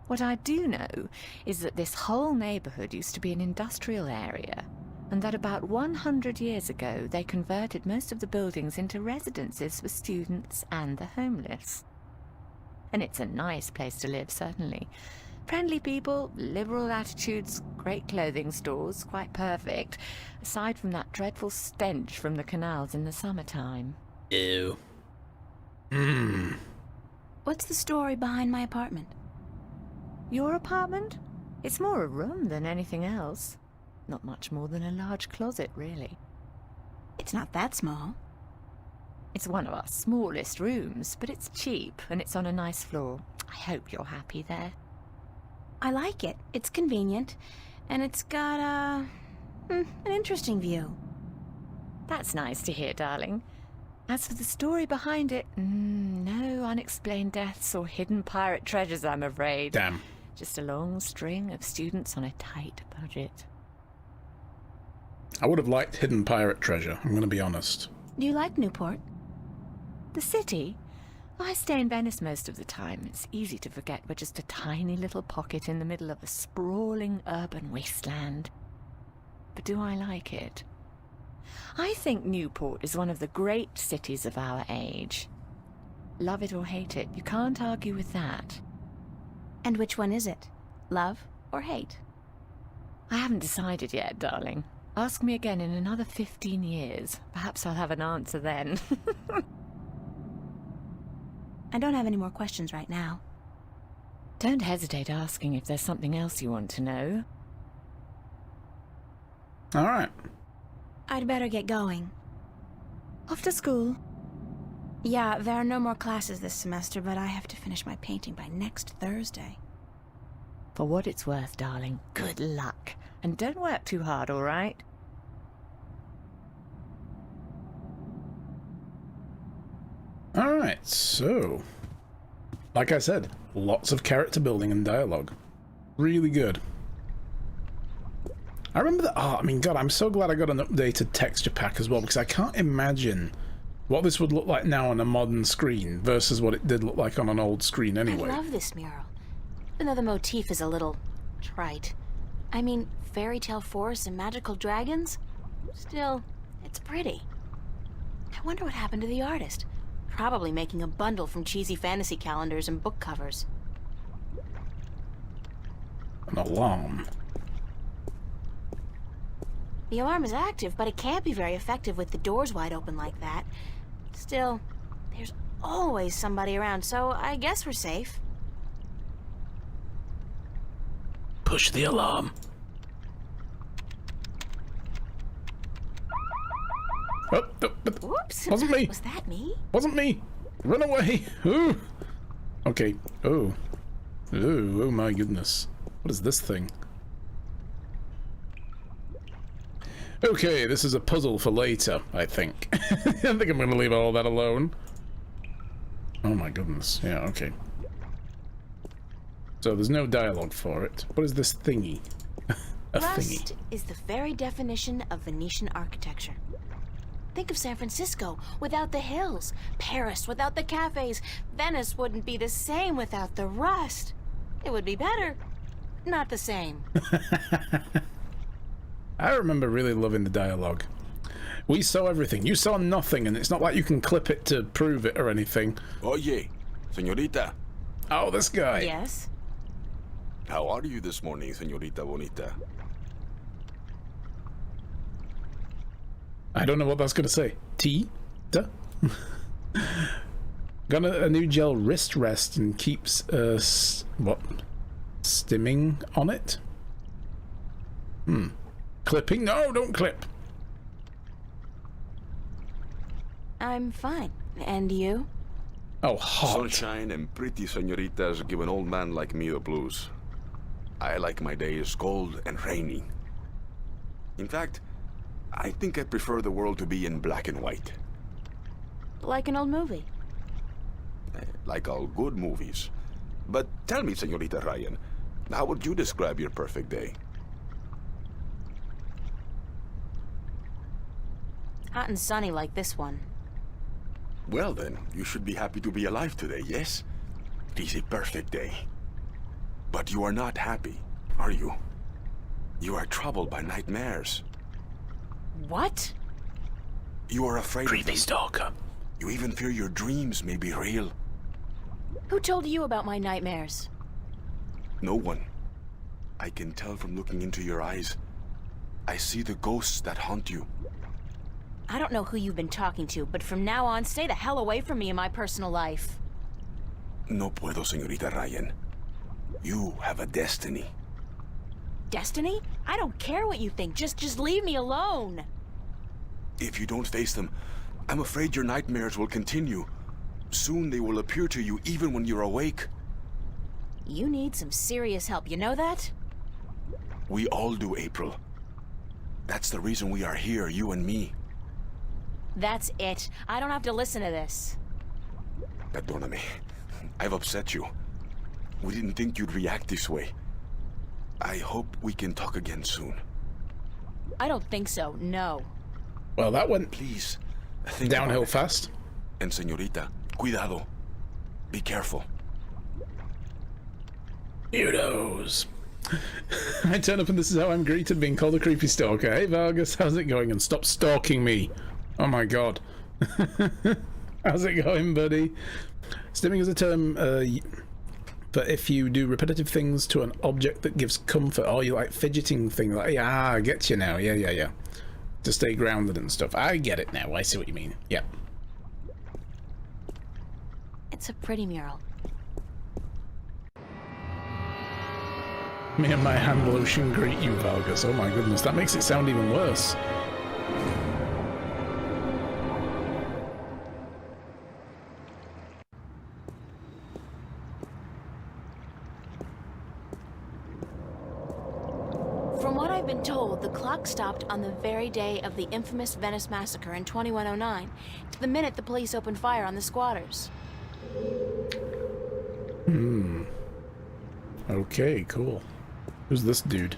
S9: What I do know is that this whole neighborhood used to be an industrial area, and that about 100 years ago they converted most of the buildings into residences for students and the homeless. And it's a nice place to live, certainly. Friendly people, liberal attitudes, great clothing stores, quite perfect, aside from that dreadful stench from the canals in the summertime.
S1: Ew.
S3: What's the story behind my apartment?
S9: Your apartment? It's more a room than anything else. Not much more than a large closet, really.
S3: It's not that small.
S9: It's one of our smallest rooms, but it's cheap, and it's on a nice floor. I hope you're happy there.
S3: I like it. It's convenient, and it's got an interesting view.
S9: That's nice to hear, darling. As for the story behind it, no unexplained deaths or hidden pirate treasures, I'm afraid.
S1: Damn.
S9: Just a long string of students on a tight budget.
S1: I would have liked Hidden Pirate Treasure, I'm going to be honest.
S3: Do you like Newport?
S9: The city? I stay in Venice most of the time. It's easy to forget we're just a tiny little pocket in the middle of a sprawling urban wasteland. But do I like it? I think Newport is one of the great cities of our age. Love it or hate it, you can't argue with that.
S3: And which one is it? Love or hate?
S9: I haven't decided yet, darling. Ask me again in another 15 years. Perhaps I'll have an answer then.
S3: I don't have any more questions right now.
S9: Don't hesitate asking if there's something else you want to know.
S1: All right.
S3: I'd better get going.
S9: Off to school.
S3: Yeah, there are no more classes this semester, but I have to finish my painting by next Thursday.
S9: For what it's worth, darling, good luck. And don't work too hard, all right?
S1: All right, so... Like I said, lots of character building and dialogue. Really good. I remember that... Oh, I mean, God, I'm so glad I got an updated texture pack as well, because I can't imagine what this would look like now on a modern screen versus what it did look like on an old screen anyway.
S3: I love this mural. Even though the motif is a little trite. I mean, fairy tale forests and magical dragons? Still, it's pretty. I wonder what happened to the artist. Probably making a bundle from cheesy fantasy calendars and book covers.
S1: An alarm.
S3: The alarm is active, but it can't be very effective with the doors wide open like that. Still, there's always somebody around, so I guess we're safe.
S1: Push the alarm. Oh,
S3: Whoops!
S1: Wasn't me.
S3: Was that me?
S1: Wasn't me. Run away. Ooh. Okay. Oh. Ooh. Oh my goodness. What is this thing? Okay, this is a puzzle for later, I think. I think I'm going to leave all that alone. Oh my goodness. Yeah, okay. So there's no dialogue for it. What is this thingy? A
S3: Rust
S1: thingy.
S3: is the very definition of Venetian architecture. Think of San Francisco without the hills, Paris without the cafes. Venice wouldn't be the same without the rust. It would be better, not the same.
S1: I remember really loving the dialogue. We saw everything. You saw nothing, and it's not like you can clip it to prove it or anything.
S10: Oye, señorita.
S1: Oh, this guy.
S3: Yes?
S10: How are you this morning, señorita bonita?
S1: I don't know what that's going to say. Tea? Duh. Got a new gel wrist rest and keeps, what? Stimming on it? Clipping? No, don't clip.
S3: I'm fine. And you?
S1: Oh, hot.
S10: Sunshine and pretty señoritas give an old man like me the blues. I like my days cold and rainy. In fact, I think I prefer the world to be in black and white.
S3: Like an old movie.
S10: Like all good movies. But tell me, Señorita Ryan, how would you describe your perfect day?
S3: Hot and sunny like this one.
S10: Well then, you should be happy to be alive today, yes? It is a perfect day. But you are not happy, are you? You are troubled by nightmares.
S3: What?
S10: You are afraid of
S1: Creepy
S10: them.
S1: stalker.
S10: You even fear your dreams may be real.
S3: Who told you about my nightmares?
S10: No one. I can tell from looking into your eyes. I see the ghosts that haunt you.
S3: I don't know who you've been talking to, but from now on, stay the hell away from me in my personal life.
S10: No puedo, Señorita Ryan. You have a destiny.
S3: Destiny? I don't care what you think. Just leave me alone.
S10: If you don't face them, I'm afraid your nightmares will continue. Soon they will appear to you even when you're awake.
S3: You need some serious help, you know that?
S10: We all do, April. That's the reason we are here, you and me.
S3: That's it. I don't have to listen to this.
S10: Perdóname. I've upset you. We didn't think you'd react this way. I hope we can talk again soon.
S3: I don't think so, no.
S1: Well, that went
S10: Please, think
S1: downhill
S10: about it.
S1: fast.
S10: And señorita, cuidado. Be careful.
S1: Weirdos. I turn up and this is how I'm greeted, being called a creepy stalker. Hey Vargas, how's it going? And stop stalking me. Oh my god. How's it going, buddy? Stimming is a term for if you do repetitive things to an object that gives comfort, or you like fidgeting things like, yeah, I get you now. Yeah. To stay grounded and stuff. I get it now. I see what you mean. Yeah.
S3: It's a pretty mural.
S1: Me and my hand lotion greet you, Vargas. Oh my goodness, that makes it sound even worse.
S3: From what I've been told, the clock stopped on the very day of the infamous Venice massacre in 2109, to the minute the police opened fire on the squatters.
S1: Okay, cool. Who's this dude?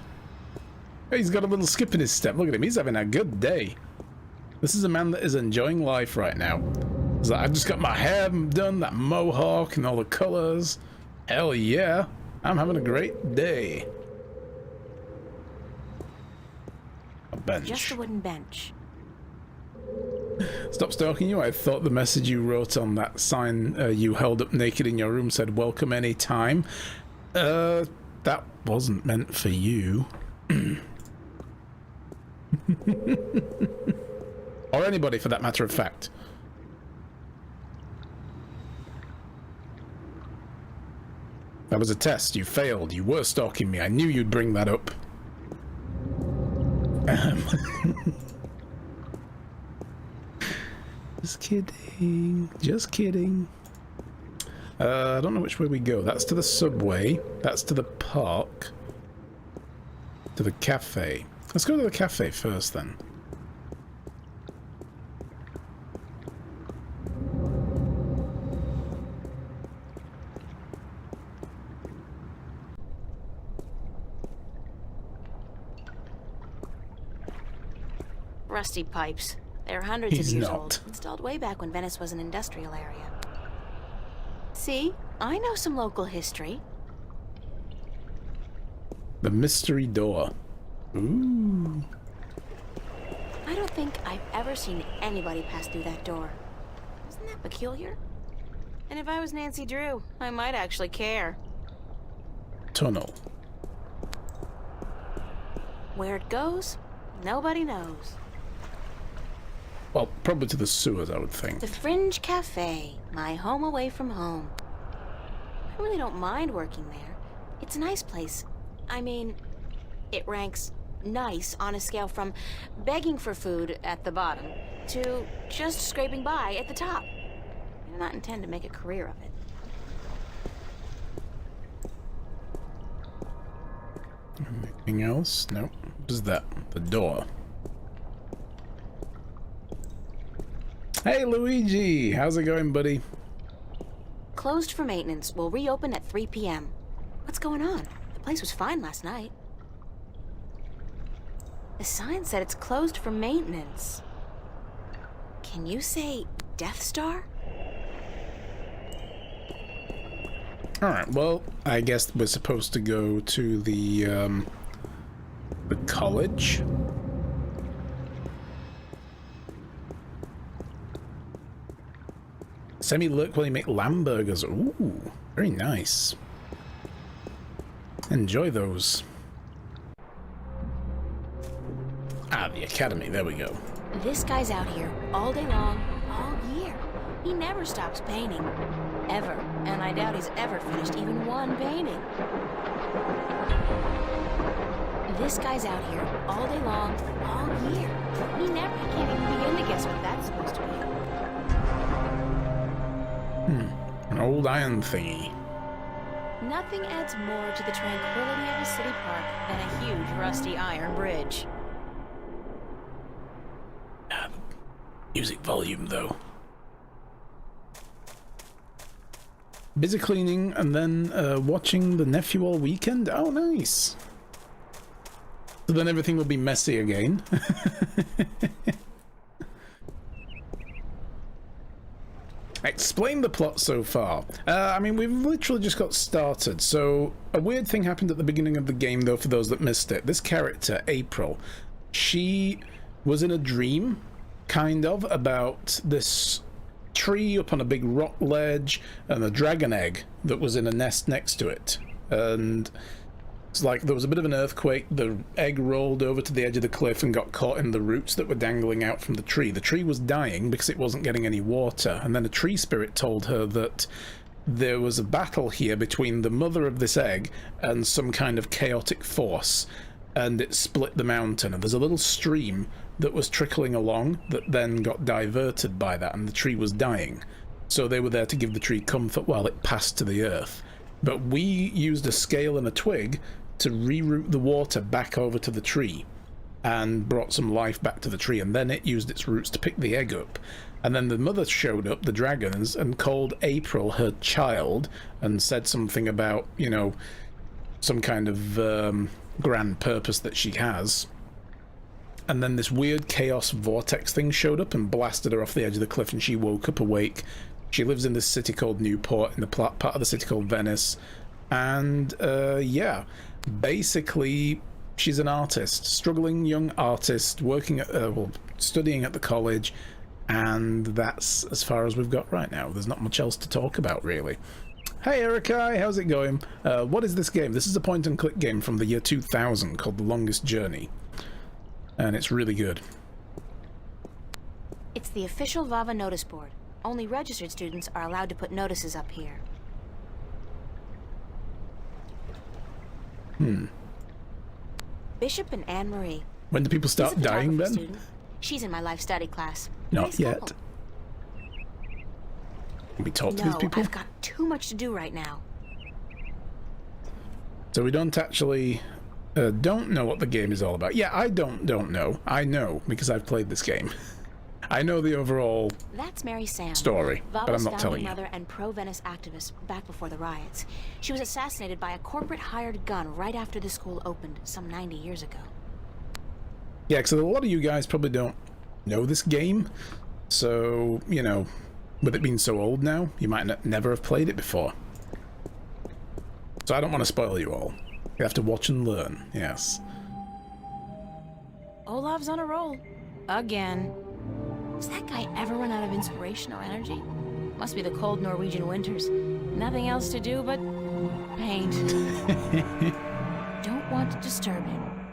S1: Hey, he's got a little skip in his step. Look at him. He's having a good day. This is a man that is enjoying life right now. He's like, I just got my hair done, that mohawk and all the colors. Hell yeah. I'm having a great day. A bench.
S3: Just a wooden bench.
S1: Stop stalking you. I thought the message you wrote on that sign you held up naked in your room said welcome any time. That wasn't meant for you. Or anybody for that matter of fact. That was a test. You failed. You were stalking me. I knew you'd bring that up. Just kidding. Just kidding. I don't know which way we go. That's to the subway. That's to the park. To the cafe. Let's go to the cafe first then.
S3: Rusty pipes. They're hundreds
S1: He's
S3: of years
S1: not.
S3: old. Installed way back when Venice was an industrial area. See? I know some local history.
S1: The mystery door. Ooh.
S3: I don't think I've ever seen anybody pass through that door. Isn't that peculiar? And if I was Nancy Drew, I might actually care.
S1: Tunnel.
S3: Where it goes, nobody knows.
S1: Well, probably to the sewers, I would think.
S3: The Fringe Cafe, my home away from home. I really don't mind working there. It's a nice place. I mean, it ranks nice on a scale from begging for food at the bottom to just scraping by at the top. I do not intend to make a career of it.
S1: Anything else? Nope. What is that? The door. Hey, Luigi! How's it going, buddy?
S3: Closed for maintenance. Will reopen at 3 p.m. What's going on? The place was fine last night. The sign said it's closed for maintenance. Can you say Death Star?
S1: Alright, well, I guess we're supposed to go to the college. Semi-lurk while you make lamb burgers. Ooh, very nice. Enjoy those. Ah, the academy, there we go.
S3: This guy's out here all day long, all year. He never stops painting. Ever. And I doubt he's ever finished even one painting. This guy's out here all day long, all year. He can't even begin to guess what that's supposed to be.
S1: An old iron thingy.
S3: Nothing adds more to the tranquility of a city park than a huge rusty iron bridge.
S1: Music volume, though. Busy cleaning and then watching the nephew all weekend? Oh, nice. So then everything will be messy again. Explain the plot so far. I mean, we've literally just got started. So a weird thing happened at the beginning of the game, though, for those that missed it. This character, April, she was in a dream, kind of, about this tree up on a big rock ledge and a dragon egg that was in a nest next to it. And it's like there was a bit of an earthquake, the egg rolled over to the edge of the cliff and got caught in the roots that were dangling out from the tree. The tree was dying because it wasn't getting any water, and then a tree spirit told her that there was a battle here between the mother of this egg and some kind of chaotic force, and it split the mountain, and there's a little stream that was trickling along that then got diverted by that, and the tree was dying. So they were there to give the tree comfort while it passed to the earth. But we used a scale and a twig to reroute the water back over to the tree and brought some life back to the tree, and then it used its roots to pick the egg up. And then the mother showed up, the dragons, and called April her child and said something about, you know, some kind of grand purpose that she has. And then this weird chaos vortex thing showed up and blasted her off the edge of the cliff, and she woke up awake. She lives in this city called Newport, in the part of the city called Venice. And yeah, basically she's an artist, struggling young artist, working at, well, studying at the college, and that's as far as we've got right now. There's not much else to talk about, really. Hey Erica, how's it going? What is this game? This is a point-and-click game from the year 2000 called The Longest Journey, and it's really good.
S3: It's the official VAVA notice board. Only registered students are allowed to put notices up here. Bishop and Anne-Marie.
S1: When do people start dying, then?
S3: Student. She's in my life study class.
S1: Not
S3: nice
S1: yet.
S3: couple.
S1: Can we talk to
S3: No,
S1: these people?
S3: I've got too much to do right now.
S1: So we don't actually don't know what the game is all about. Yeah, I don't know. I know because I've played this game. I know the overall
S3: That's Mary Sam,
S1: story, but I'm
S3: VAVA's
S1: not telling
S3: founding
S1: you.
S3: mother and pro-Venice activist back before the riots. She was assassinated by a corporate hired gun right after the school opened some 90 years ago.
S1: Yeah, because a lot of you guys probably don't know this game, so, you know, with it being so old now, you might never have played it before. So I don't want to spoil you all. You have to watch and learn, yes.
S3: Olaf's on a roll. Again. Does that guy ever run out of inspiration or energy? Must be the cold Norwegian winters. Nothing else to do but paint. Don't want to disturb him.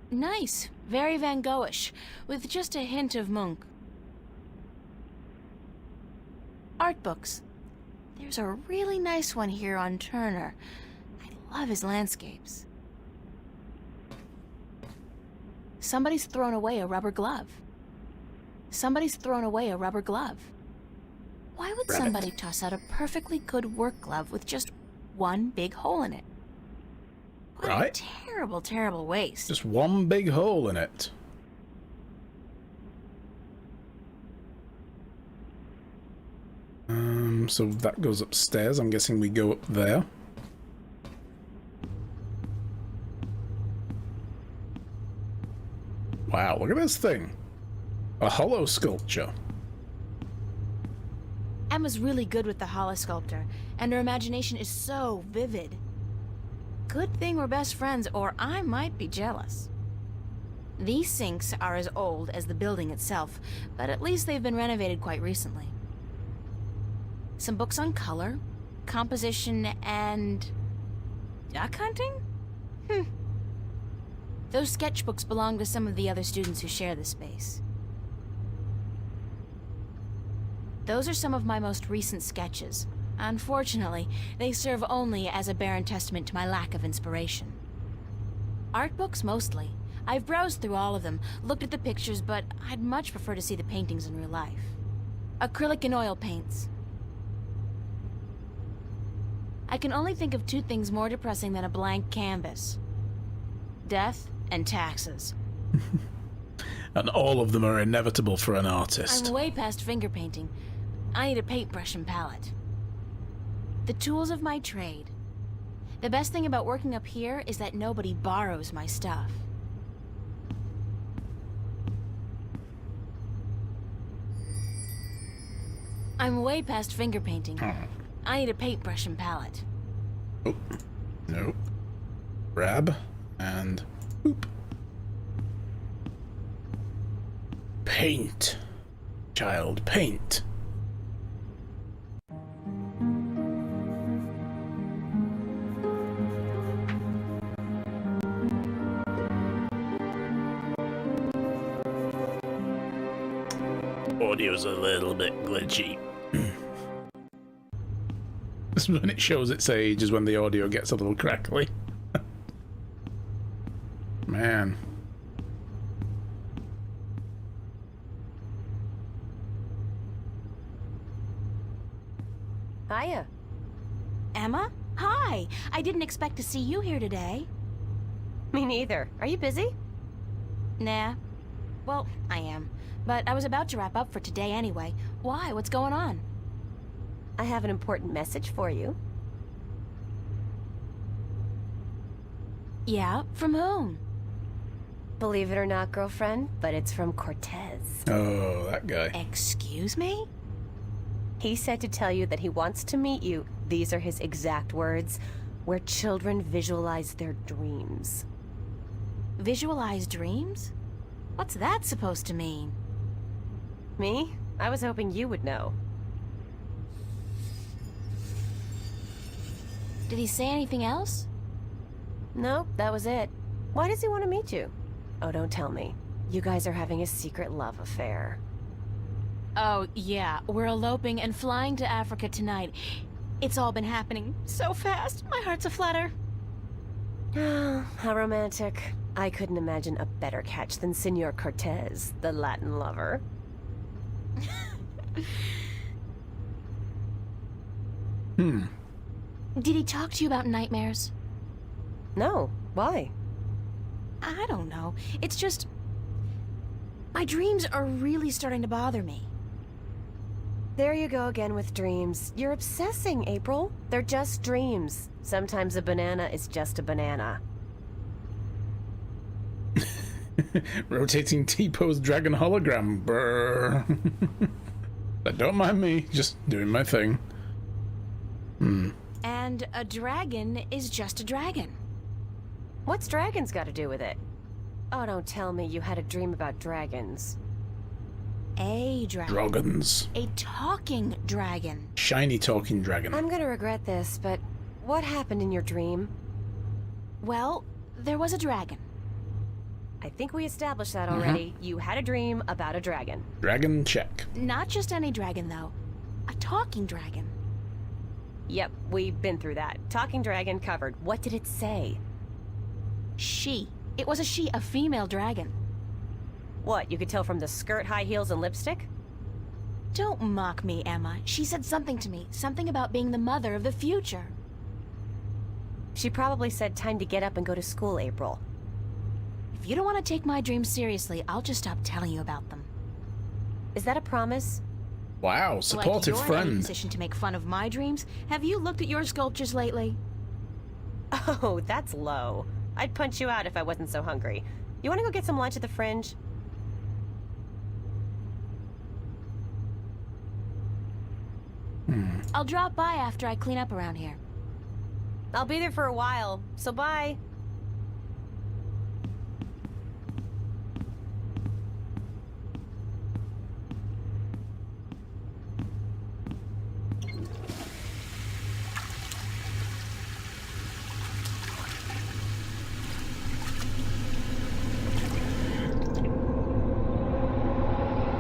S3: Nice. Very Van Goghish, with just a hint of Munch. Art books. There's a really nice one here on Turner. I love his landscapes. Somebody's thrown away a rubber glove. Somebody's thrown away a rubber glove. Why would somebody toss out a perfectly good work glove with just one big hole in it. What
S1: Right.
S3: a terrible, terrible waste.
S1: Just one big hole in it. So that goes upstairs. I'm guessing we go up there. Wow, look at this thing. A hollow sculpture.
S3: Emma's really good with the holosculptor, and her imagination is so vivid. Good thing we're best friends, or I might be jealous. These sinks are as old as the building itself, but at least they've been renovated quite recently. Some books on color, composition, and duck hunting? Those sketchbooks belong to some of the other students who share the space. Those are some of my most recent sketches. Unfortunately, they serve only as a barren testament to my lack of inspiration. Art books mostly. I've browsed through all of them, looked at the pictures, but I'd much prefer to see the paintings in real life. Acrylic and oil paints. I can only think of two things more depressing than a blank canvas. Death and taxes.
S1: And all of them are inevitable for an artist.
S3: I'm way past finger painting. I need a paintbrush and palette. The tools of my trade. The best thing about working up here is that nobody borrows my stuff. I'm way past finger painting. I need a paintbrush and palette.
S1: Oh, no. Grab and boop. Paint. Child, paint. Audio's a little bit glitchy. This is when it shows its age, is when the audio gets a little crackly. Man.
S11: Hiya.
S3: Emma? Hi! I didn't expect to see you here today.
S11: Me neither. Are you busy?
S3: Nah. Well, I am. But I was about to wrap up for today anyway. Why? What's going on?
S11: I have an important message for you.
S3: Yeah? From whom?
S11: Believe it or not, girlfriend, but it's from Cortez.
S1: Oh, that guy.
S3: Excuse me?
S11: He said to tell you that he wants to meet you, these are his exact words, where children visualize their dreams.
S3: Visualize dreams? What's that supposed to mean?
S11: Me? I was hoping you would know.
S3: Did he say anything else?
S11: Nope, that was it. Why does he want to meet you? Oh, don't tell me. You guys are having a secret love affair.
S3: Oh, yeah. We're eloping and flying to Africa tonight. It's all been happening so fast. My heart's aflutter.
S11: How romantic. I couldn't imagine a better catch than Senor Cortez, the Latin lover.
S3: Did he talk to you about nightmares?
S11: No. Why?
S3: I don't know. It's just... my dreams are really starting to bother me.
S11: There you go again with dreams. You're obsessing, April. They're just dreams. Sometimes a banana is just a banana.
S1: Rotating T-pose dragon hologram. Brr. But don't mind me, just doing my thing.
S3: And a dragon is just a dragon.
S11: What's dragons got to do with it? Oh, don't tell me you had a dream about dragons.
S3: A dragon.
S1: Dragons.
S3: A talking dragon.
S1: Shiny talking dragon.
S11: I'm gonna regret this, but what happened in your dream?
S3: Well, there was a dragon.
S11: I think we established that already. You had a dream about a dragon.
S1: Dragon check.
S3: Not just any dragon, though. A talking dragon.
S11: Yep, we've been through that. Talking dragon covered. What did it say?
S3: She. It was a she, a female dragon.
S11: What, you could tell from the skirt, high heels, and lipstick?
S3: Don't mock me, Emma. She said something to me. Something about being the mother of the future.
S11: She probably said time to get up and go to school, April.
S3: If you don't want to take my dreams seriously, I'll just stop telling you about them.
S11: Is that a promise?
S1: Wow, supportive
S3: like you're in any
S1: friend.
S3: position to make fun of my dreams. Have you looked at your sculptures lately?
S11: Oh, that's low. I'd punch you out if I wasn't so hungry. You want to go get some lunch at the Fringe?
S3: I'll drop by after I clean up around here.
S11: I'll be there for a while, so bye.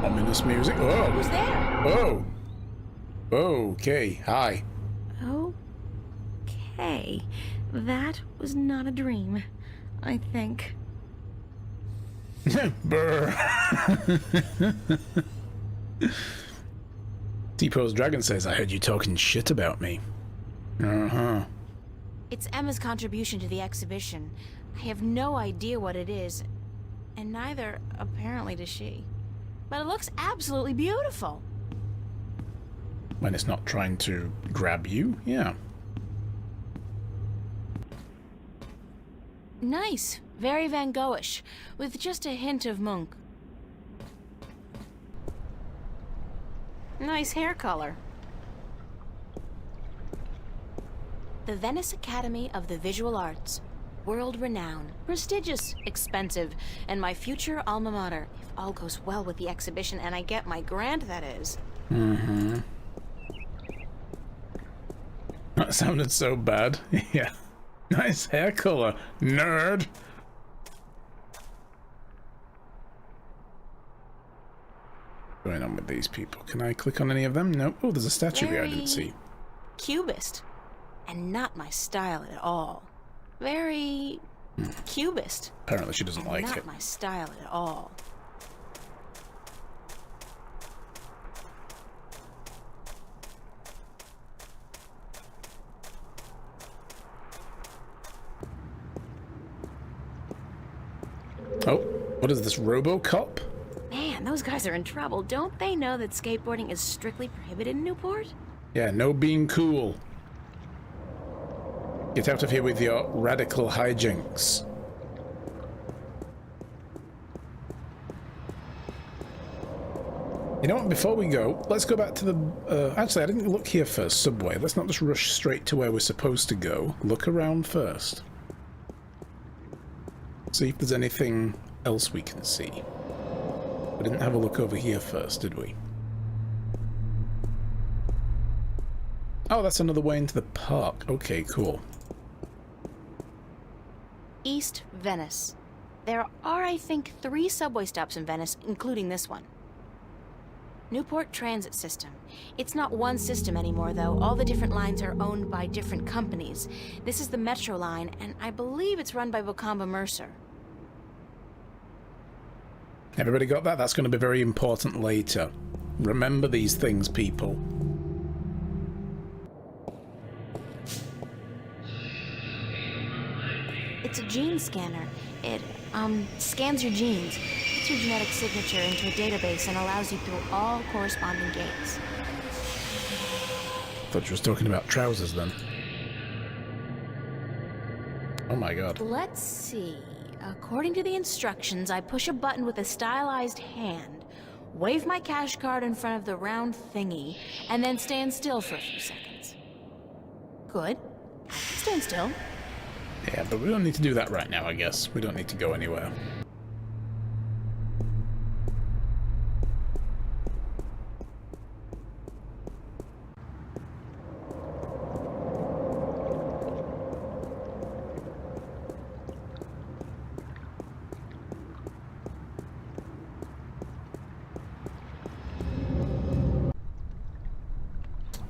S1: Ominous music. Oh.
S3: Who's there?
S1: Oh. Okay. Hi.
S3: Okay. That was not a dream, I think.
S1: Brr. T-Pose Dragon says, I heard you talking shit about me. Uh-huh.
S3: It's Emma's contribution to the exhibition. I have no idea what it is, and neither, apparently, does she. But it looks absolutely beautiful.
S1: When it's not trying to grab you, yeah.
S3: Nice. Very Van Goghish, with just a hint of Munch. Nice hair color. The Venice Academy of the Visual Arts. World renowned, prestigious, expensive, and my future alma mater, if all goes well with the exhibition and I get my grant, that is.
S1: Mm-hmm. That sounded so bad. Yeah. Nice hair color, nerd. What's going on with these people? Can I click on any of them? Nope. Oh, there's a statue here I didn't see.
S3: Cubist. And not my style at all. Very cubist.
S1: Apparently she doesn't like
S3: not
S1: it.
S3: Not my style at all.
S1: Oh, what is this, RoboCop?
S3: Man, those guys are in trouble. Don't they know that skateboarding is strictly prohibited in Newport?
S1: Yeah, no being cool. Get out of here with your radical hijinks. You know what, before we go, let's go back to the... actually, I didn't look here first, Subway. Let's not just rush straight to where we're supposed to go. Look around first. See if there's anything else we can see. We didn't have a look over here first, did we? Oh, that's another way into the park. Okay, cool.
S3: East Venice. There are, I think, 3 subway stops in Venice, including this one. Newport Transit System. It's not one system anymore, though. All the different lines are owned by different companies. This is the Metro line, and I believe it's run by Bocamba Mercer.
S1: Everybody got that? That's going to be very important later. Remember these things, people.
S3: It's a gene scanner. It, scans your genes, puts your genetic signature into a database, and allows you through all corresponding gates.
S1: Thought you was talking about trousers then. Oh my god.
S3: Let's see. According to the instructions, I push a button with a stylized hand, wave my cash card in front of the round thingy, and then stand still for a few seconds. Good. I can stand still.
S1: Yeah, but we don't need to do that right now, I guess. We don't need to go anywhere.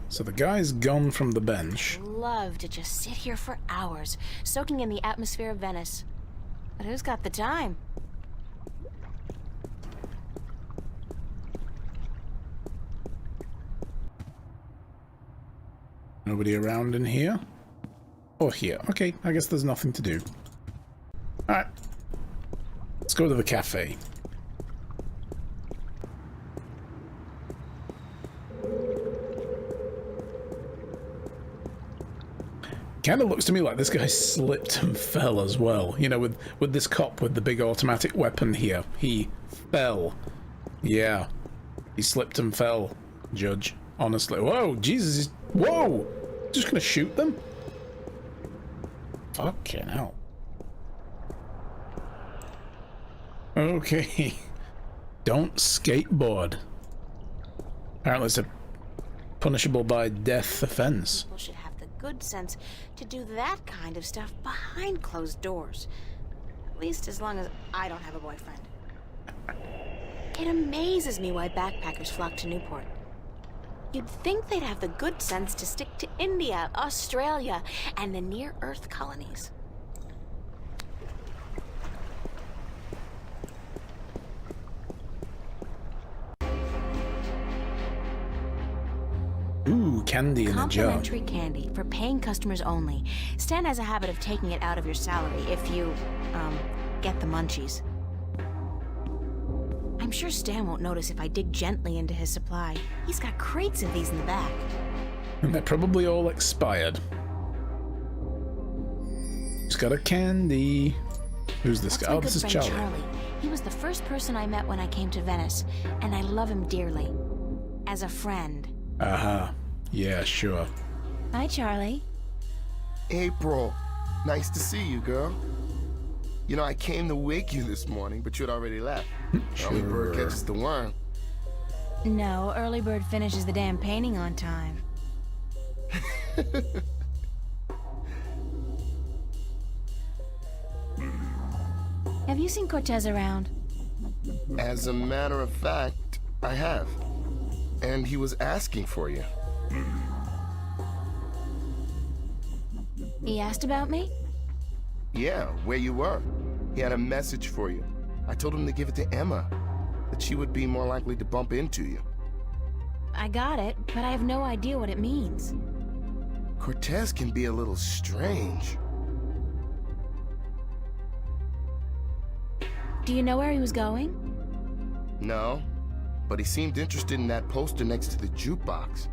S1: So the guy's gone from the bench.
S3: Love to just sit here for hours, soaking in the atmosphere of Venice. But who's got the time?
S1: Nobody around in here? Or here. Okay, I guess there's nothing to do. Alright. Let's go to the cafe. Kind of looks to me like this guy slipped and fell as well. You know, with this cop with the big automatic weapon here. He fell. Yeah. He slipped and fell, Judge. Honestly. Whoa, Jesus. Whoa! Just gonna shoot them? Fucking hell. Okay. Don't skateboard. Apparently it's a punishable by death offense.
S3: People should have the good sense to do that kind of stuff behind closed doors. At least as long as I don't have a boyfriend. It amazes me why backpackers flock to Newport. You'd think they'd have the good sense to stick to India, Australia, and the near-Earth colonies.
S1: Ooh, candy in a jar.
S3: Complimentary candy for paying customers only. Stan has a habit of taking it out of your salary if you, get the munchies. I'm sure Stan won't notice if I dig gently into his supply. He's got crates of these in the back.
S1: And they're probably all expired. He's got a candy. Who's this guy? Oh, this is Charlie.
S3: He was the first person I met when I came to Venice, and I love him dearly. As a friend.
S1: Uh-huh. Yeah, sure.
S3: Hi, Charlie.
S12: April, nice to see you, girl. You know, I came to wake you this morning, but you'd already left.
S1: Sure.
S12: Early bird catches the worm.
S3: No, early bird finishes the damn painting on time. Have you seen Cortez around?
S12: As a matter of fact, I have. And he was asking for you.
S3: He asked about me?
S12: Yeah, where you were. He had a message for you. I told him to give it to Emma, that she would be more likely to bump into you.
S3: I got it, but I have no idea what it means.
S12: Cortez can be a little strange.
S3: Do you know where he was going?
S12: No, but he seemed interested in that poster next to the jukebox.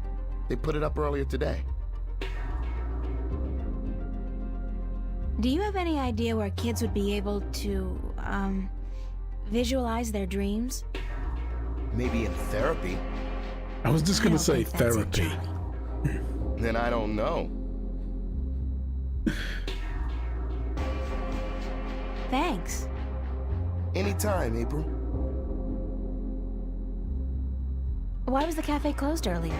S12: They put it up earlier today.
S3: Do you have any idea where kids would be able to, visualize their dreams?
S12: Maybe in therapy.
S1: I was just gonna say therapy.
S12: Then I don't know.
S3: Thanks.
S12: Anytime, April.
S3: Why was the cafe closed earlier?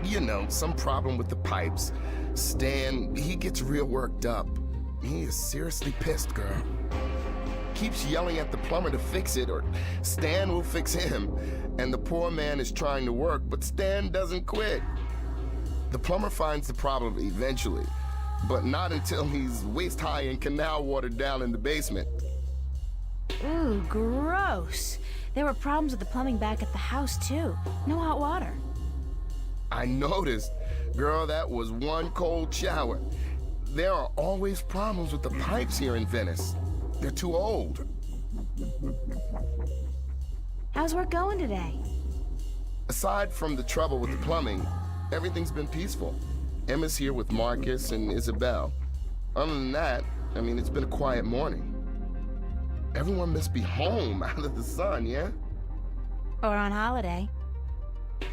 S12: You know, some problem with the pipes. Stan, he gets real worked up. He is seriously pissed, girl. Keeps yelling at the plumber to fix it, or Stan will fix him. And the poor man is trying to work, but Stan doesn't quit. The plumber finds the problem eventually, but not until he's waist-high in canal water down in the basement.
S3: Ooh, gross. There were problems with the plumbing back at the house, too. No hot water.
S12: I noticed. Girl, that was one cold shower. There are always problems with the pipes here in Venice. They're too old.
S3: How's work going today?
S12: Aside from the trouble with the plumbing, everything's been peaceful. Emma's here with Marcus and Isabel. Other than that, I mean, it's been a quiet morning. Everyone must be home out of the sun, yeah?
S3: Or on holiday.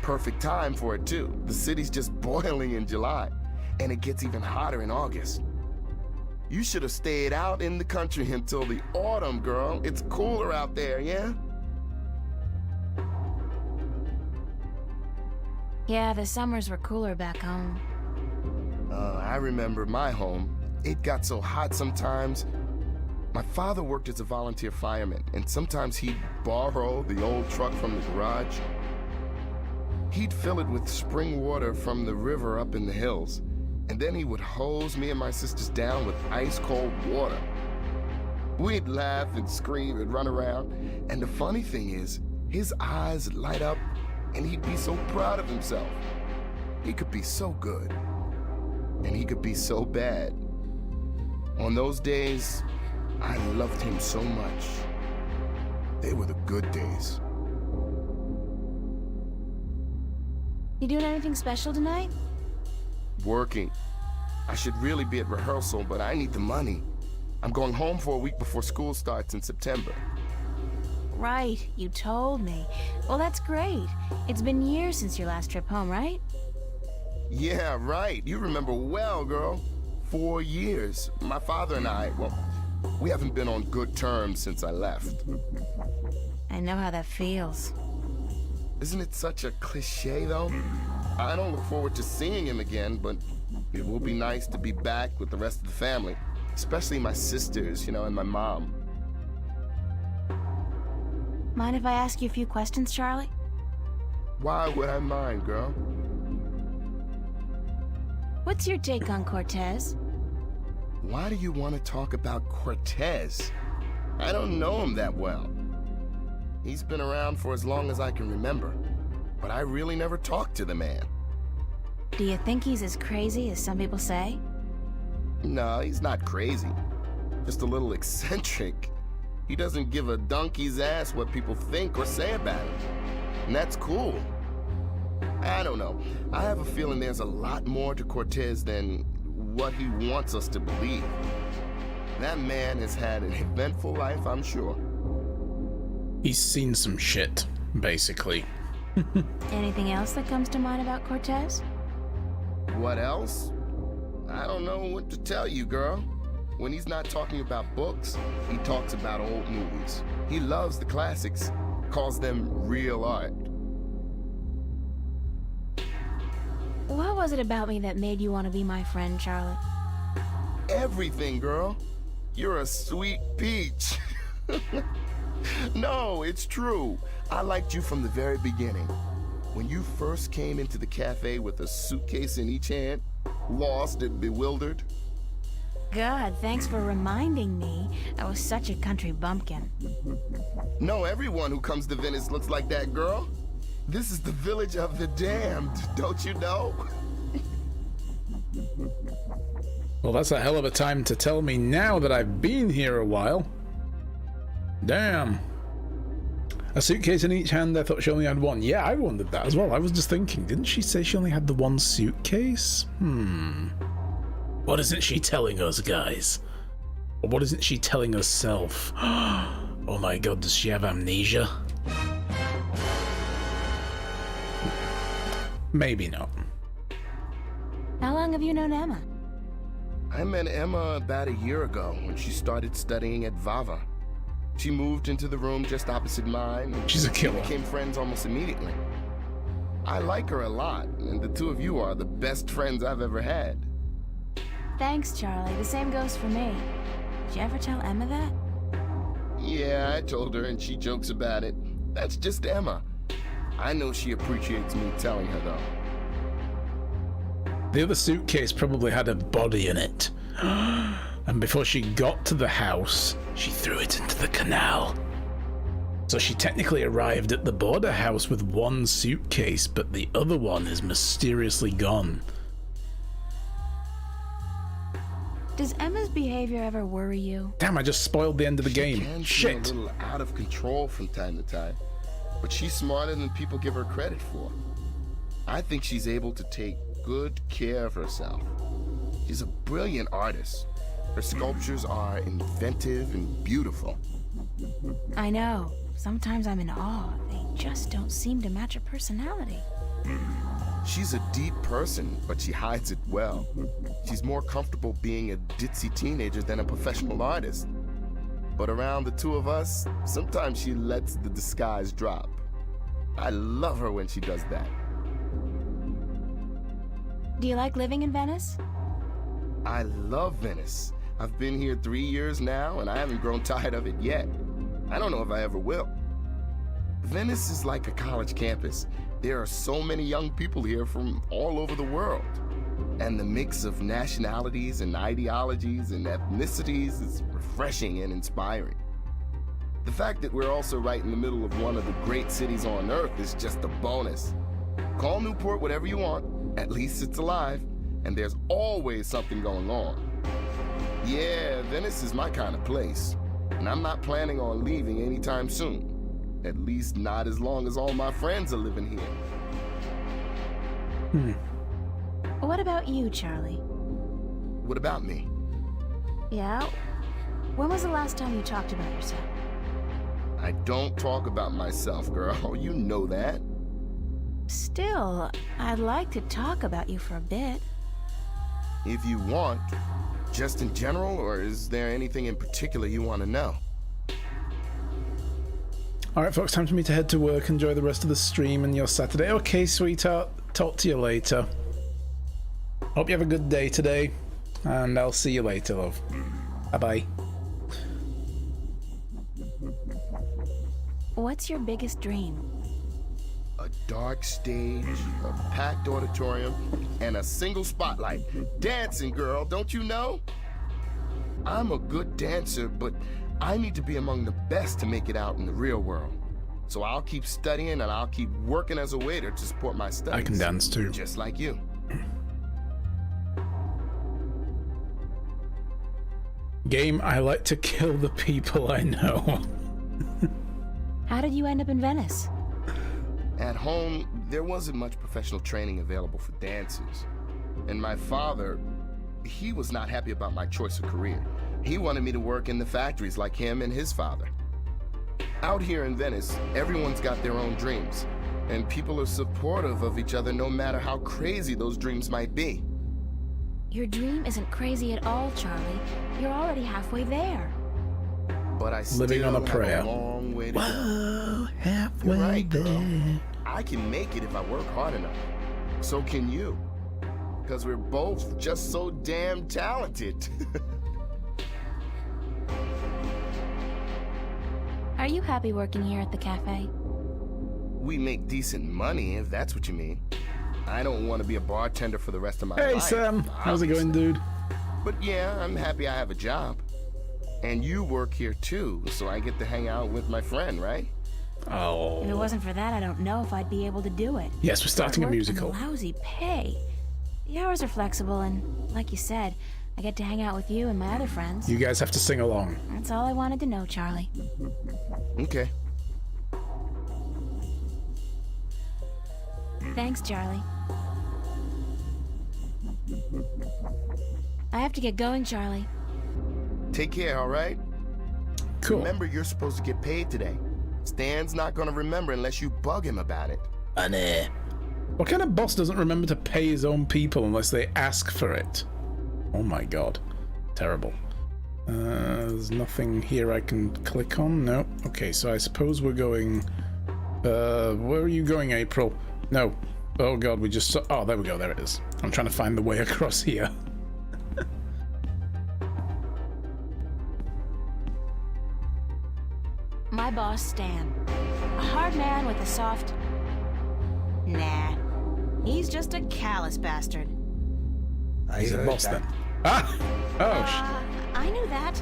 S12: Perfect time for it, too. The city's just boiling in July, and it gets even hotter in August. You should have stayed out in the country until the autumn, girl. It's cooler out there, yeah?
S3: Yeah, the summers were cooler back home.
S12: I remember my home. It got so hot sometimes. My father worked as a volunteer fireman, and sometimes he'd borrow the old truck from the garage. He'd fill it with spring water from the river up in the hills, and then he would hose me and my sisters down with ice-cold water. We'd laugh and scream and run around, and the funny thing is, his eyes light up, and he'd be so proud of himself. He could be so good. and he could be so bad. On those days, I loved him so much. They were the good days.
S3: You doing anything special tonight?
S12: Working. I should really be at rehearsal, but I need the money. I'm going home for a week before school starts in September.
S3: Right, you told me. Well, that's great. It's been years since your last trip home, right?
S12: Yeah, right. You remember well, girl. 4 years. My father and I, well, we haven't been on good terms since I left.
S3: I know how that feels.
S12: Isn't it such a cliche, though? I don't look forward to seeing him again, but it will be nice to be back with the rest of the family, especially my sisters, you know, and my mom.
S3: Mind if I ask you a few questions, Charlie?
S12: Why would I mind, girl?
S3: What's your take on Cortez?
S12: Why do you want to talk about Cortez? I don't know him that well. He's been around for as long as I can remember, but I really never talked to the man.
S3: Do you think he's as crazy as some people say?
S12: No, he's not crazy. Just a little eccentric. He doesn't give a donkey's ass what people think or say about him. And that's cool. I don't know. I have a feeling there's a lot more to Cortez than what he wants us to believe. That man has had an eventful life, I'm sure.
S1: He's seen some shit, basically.
S3: Anything else that comes to mind about Cortez?
S12: What else? I don't know what to tell you, girl. When he's not talking about books, he talks about old movies. He loves the classics, calls them real art.
S3: What was it about me that made you want to be my friend, Charlie?
S12: Everything, girl. You're a sweet peach. No, it's true. I liked you from the very beginning. When you first came into the cafe with a suitcase in each hand, lost and bewildered.
S3: God, thanks for reminding me. I was such a country bumpkin.
S12: No, everyone who comes to Venice looks like that, girl. This is the village of the damned, don't you know?
S1: Well, that's a hell of a time to tell me now that I've been here a while. Damn. A suitcase in each hand, I thought she only had one. Yeah, I wondered that as well. I was just thinking, didn't she say she only had the one suitcase? What isn't she telling us, guys? Or what isn't she telling herself? Oh my god, does she have amnesia? Maybe not.
S3: How long have you known Emma?
S12: I met Emma about a year ago when she started studying at Vava. She moved into the room just opposite mine. And
S1: she's a killer.
S12: We became friends almost immediately. I like her a lot, and the two of you are the best friends I've ever had.
S3: Thanks, Charlie. The same goes for me. Did you ever tell Emma that?
S12: Yeah, I told her, and she jokes about it. That's just Emma. I know she appreciates me telling her, though.
S1: The other suitcase probably had a body in it. And before she got to the house, she threw it into the canal. So she technically arrived at the border house with one suitcase, but the other one is mysteriously gone.
S3: Does Emma's behavior ever worry you?
S1: Damn, I just spoiled the end of the game.
S12: She can
S1: Shit.
S12: seem a little out of control from time to time, but she's smarter than people give her credit for. I think she's able to take good care of herself. She's a brilliant artist. Her sculptures are inventive and beautiful.
S3: I know. Sometimes I'm in awe. They just don't seem to match her personality.
S12: She's a deep person, but she hides it well. She's more comfortable being a ditzy teenager than a professional artist. But around the two of us, sometimes she lets the disguise drop. I love her when she does that.
S3: Do you like living in Venice?
S12: I love Venice. I've been here 3 years now, and I haven't grown tired of it yet. I don't know if I ever will. Venice is like a college campus. There are so many young people here from all over the world. And the mix of nationalities and ideologies and ethnicities is refreshing and inspiring. The fact that we're also right in the middle of one of the great cities on Earth is just a bonus. Call Newport whatever you want. At least it's alive. and there's always something going on. Yeah, Venice is my kind of place, and I'm not planning on leaving anytime soon. At least not as long as all my friends are living here.
S3: What about you, Charlie?
S12: What about me?
S3: Yeah? When was the last time you talked about yourself?
S12: I don't talk about myself, girl. You know that.
S3: Still, I'd like to talk about you for a bit.
S12: If you want. Just in general, or is there anything in particular you want to know?
S1: Alright, folks, time for me to head to work. Enjoy the rest of the stream and your Saturday. Okay, sweetheart. Talk to you later. Hope you have a good day today, and I'll see you later, love. Bye-bye.
S3: What's your biggest dream?
S12: A dark stage, a packed auditorium, and a single spotlight. Dancing, girl, don't you know? I'm a good dancer, but I need to be among the best to make it out in the real world. So I'll keep studying and I'll keep working as a waiter to support my studies.
S1: I can dance too.
S12: Just like you.
S1: Game, I like to kill the people I know.
S3: How did you end up in Venice?
S12: At home, there wasn't much professional training available for dancers. And my father, he was not happy about my choice of career. He wanted me to work in the factories like him and his father. Out here in Venice, everyone's got their own dreams, and people are supportive of each other no matter how crazy those dreams might be.
S3: Your dream isn't crazy at all, Charlie. You're already halfway there.
S12: But I still
S1: Living on a prayer.
S12: have a long way to go.
S1: Whoa, halfway
S12: You're right, girl.
S1: there.
S12: I can make it if I work hard enough. So can you. Because we're both just so damn talented.
S3: Are you happy working here at the cafe?
S12: We make decent money, if that's what you mean. I don't want to be a bartender for the rest of my life.
S1: Hey, Sam. How's it going, dude?
S12: But yeah, I'm happy I have a job. And you work here too, so I get to hang out with my friend, right?
S1: Oh.
S3: If it wasn't for that, I don't know if I'd be able to do it.
S1: Yes, we're starting a
S3: Work and
S1: musical.
S3: the lousy pay. The hours are flexible, and like you said, I get to hang out with you and my other friends.
S1: You guys have to sing along.
S3: That's all I wanted to know, Charlie.
S12: Okay.
S3: Thanks, Charlie. I have to get going, Charlie.
S12: Take care, all right?
S1: Cool.
S12: Remember, you're supposed to get paid today. Stan's not gonna remember unless you bug him about it.
S1: What kind of boss doesn't remember to pay his own people unless they ask for it? Oh my god. Terrible. There's nothing here I can click on. No. Okay, so I suppose we're going... where are you going, April? No. Oh god, we just saw... Oh, there we go. There it is. I'm trying to find the way across here.
S3: My boss, Stan. A hard man with a soft... Nah. He's just a callous bastard.
S1: He's a boss then. Ah! Oh,
S3: I knew that.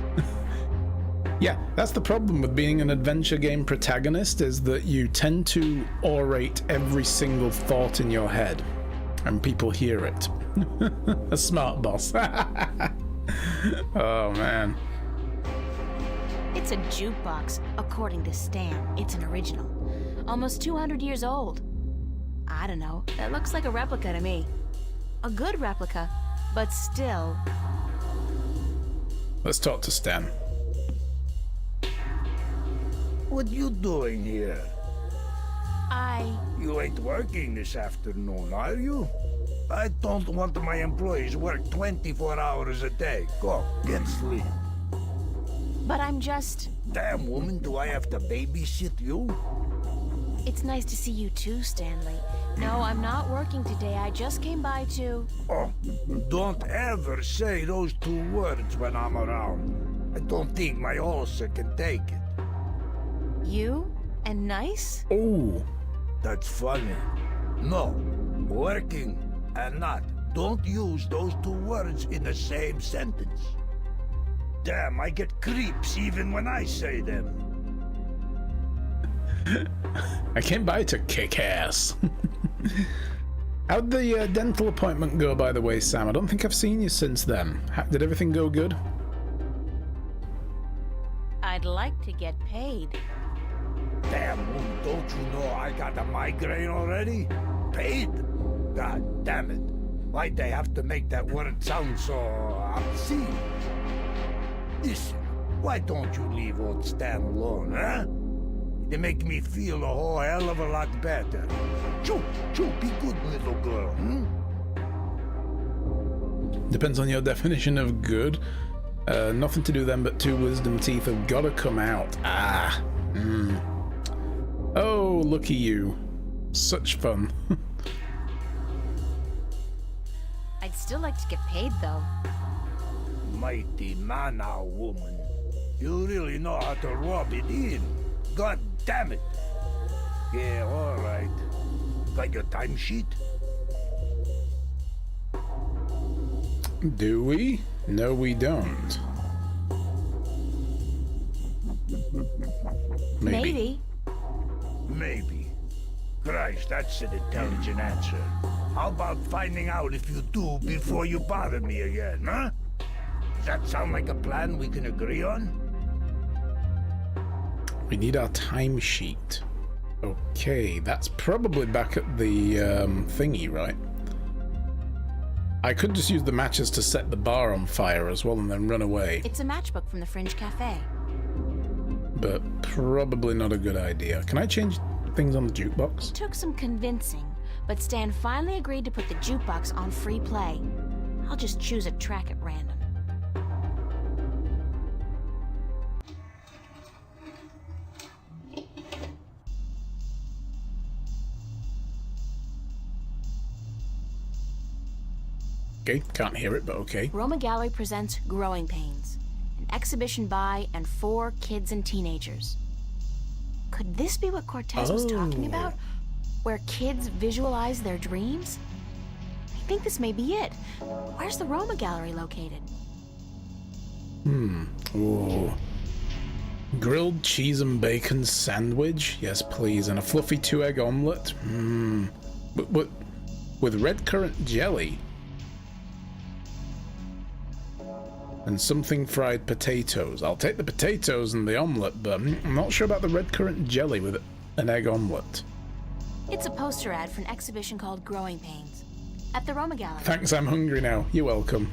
S1: yeah, that's the problem with being an adventure game protagonist, is that you tend to orate every single thought in your head, and people hear it. A smart boss. Oh, man.
S3: It's a jukebox, according to Stan. It's an original. Almost 200 years old. I don't know. That looks like a replica to me. A good replica, but still.
S1: Let's talk to Stan.
S13: What you doing here?
S3: You
S13: ain't working this afternoon, are you? I don't want my employees work 24 hours a day. Go, get sleep.
S3: But I'm just...
S13: Damn, woman, do I have to babysit you?
S3: It's nice to see you too, Stanley. No, I'm not working today. I just came by to...
S13: Oh, don't ever say those two words when I'm around. I don't think my ulcer can take it.
S3: You? And nice?
S1: Oh.
S13: That's funny. No, working and not. Don't use those two words in the same sentence. Damn, I get creeps even when I say them.
S1: I came by to kick ass. How'd the dental appointment go, by the way, Sam? I don't think I've seen you since then. Did everything go good?
S3: I'd like to get paid.
S13: Damn, don't you know I got a migraine already? Paid? God damn it. Why'd they have to make that word sound so obscene? Listen, why don't you leave old Stan alone, huh? They make me feel a whole hell of a lot better. Choo, be good little girl,
S1: Depends on your definition of good. Nothing to do then, but 2 wisdom teeth have gotta come out. Oh, looky you. Such fun.
S3: I'd still like to get paid, though.
S13: Mighty mana, woman. You really know how to rub it in. God damn it. Yeah, all right. Got your timesheet?
S1: Do we? No, we don't.
S3: Maybe.
S13: Maybe. Christ, that's an intelligent answer. How about finding out if you do before you bother me again, huh? Does that sound like a plan we can agree on?
S1: We need our timesheet. Okay, that's probably back at the thingy, right? I could just use the matches to set the bar on fire as well and then run away.
S3: It's a matchbook from the Fringe Cafe.
S1: But probably not a good idea. Can I change things on the jukebox?
S3: Took some convincing, but Stan finally agreed to put the jukebox on free play. I'll just choose a track at random.
S1: Okay, can't hear it, but okay.
S3: Roma Gallery presents Growing Pains, an exhibition by and for kids and teenagers. Could this be what Cortez was talking about? Where kids visualize their dreams? I think this may be it. Where's the Roma Gallery located?
S1: Ooh. Grilled cheese and bacon sandwich? Yes, please. And a fluffy 2-egg omelette? But with red currant jelly? And something fried potatoes. I'll take the potatoes and the omelette, but I'm not sure about the red currant jelly with an egg omelette.
S3: It's a poster ad for an exhibition called Growing Pains at the Roma Gallery.
S1: Thanks, I'm hungry now. You're welcome.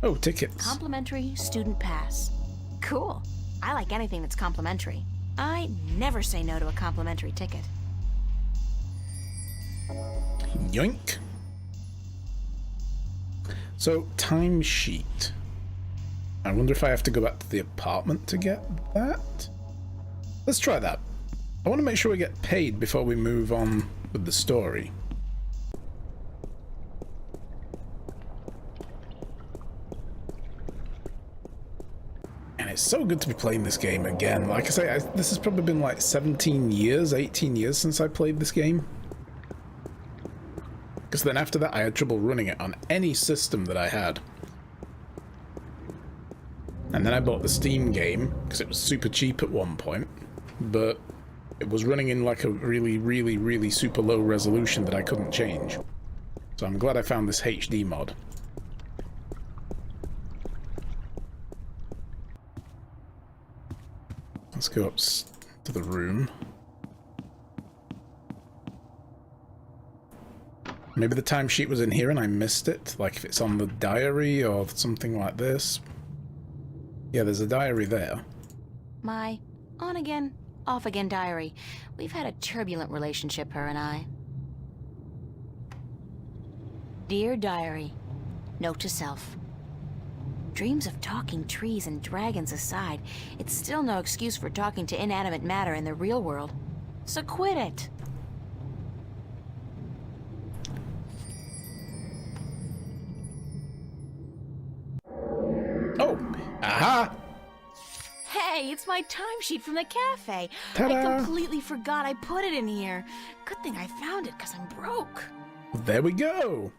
S1: Oh, tickets.
S3: Complimentary student pass. Cool. I like anything that's complimentary. I never say no to a complimentary ticket.
S1: Yoink. So, timesheet. I wonder if I have to go back to the apartment to get that? Let's try that. I want to make sure we get paid before we move on with the story. And it's so good to be playing this game again. Like I say, this has probably been like 17 years, 18 years since I played this game. Because then after that I had trouble running it on any system that I had. And then I bought the Steam game, because it was super cheap at one point. But it was running in like a really, really, really super low resolution that I couldn't change. So I'm glad I found this HD mod. Let's go up to the room. Maybe the timesheet was in here and I missed it, like if it's on the diary or something like this. Yeah, there's a diary there.
S3: My on-again, off-again diary. We've had a turbulent relationship, her and I. Dear Diary, note to self. Dreams of talking trees and dragons aside, it's still no excuse for talking to inanimate matter in the real world. So quit it.
S1: Oh, aha!
S3: Hey, it's my timesheet from the cafe.
S1: Ta-da!
S3: I completely forgot I put it in here. Good thing I found it, because I'm broke.
S1: There we go.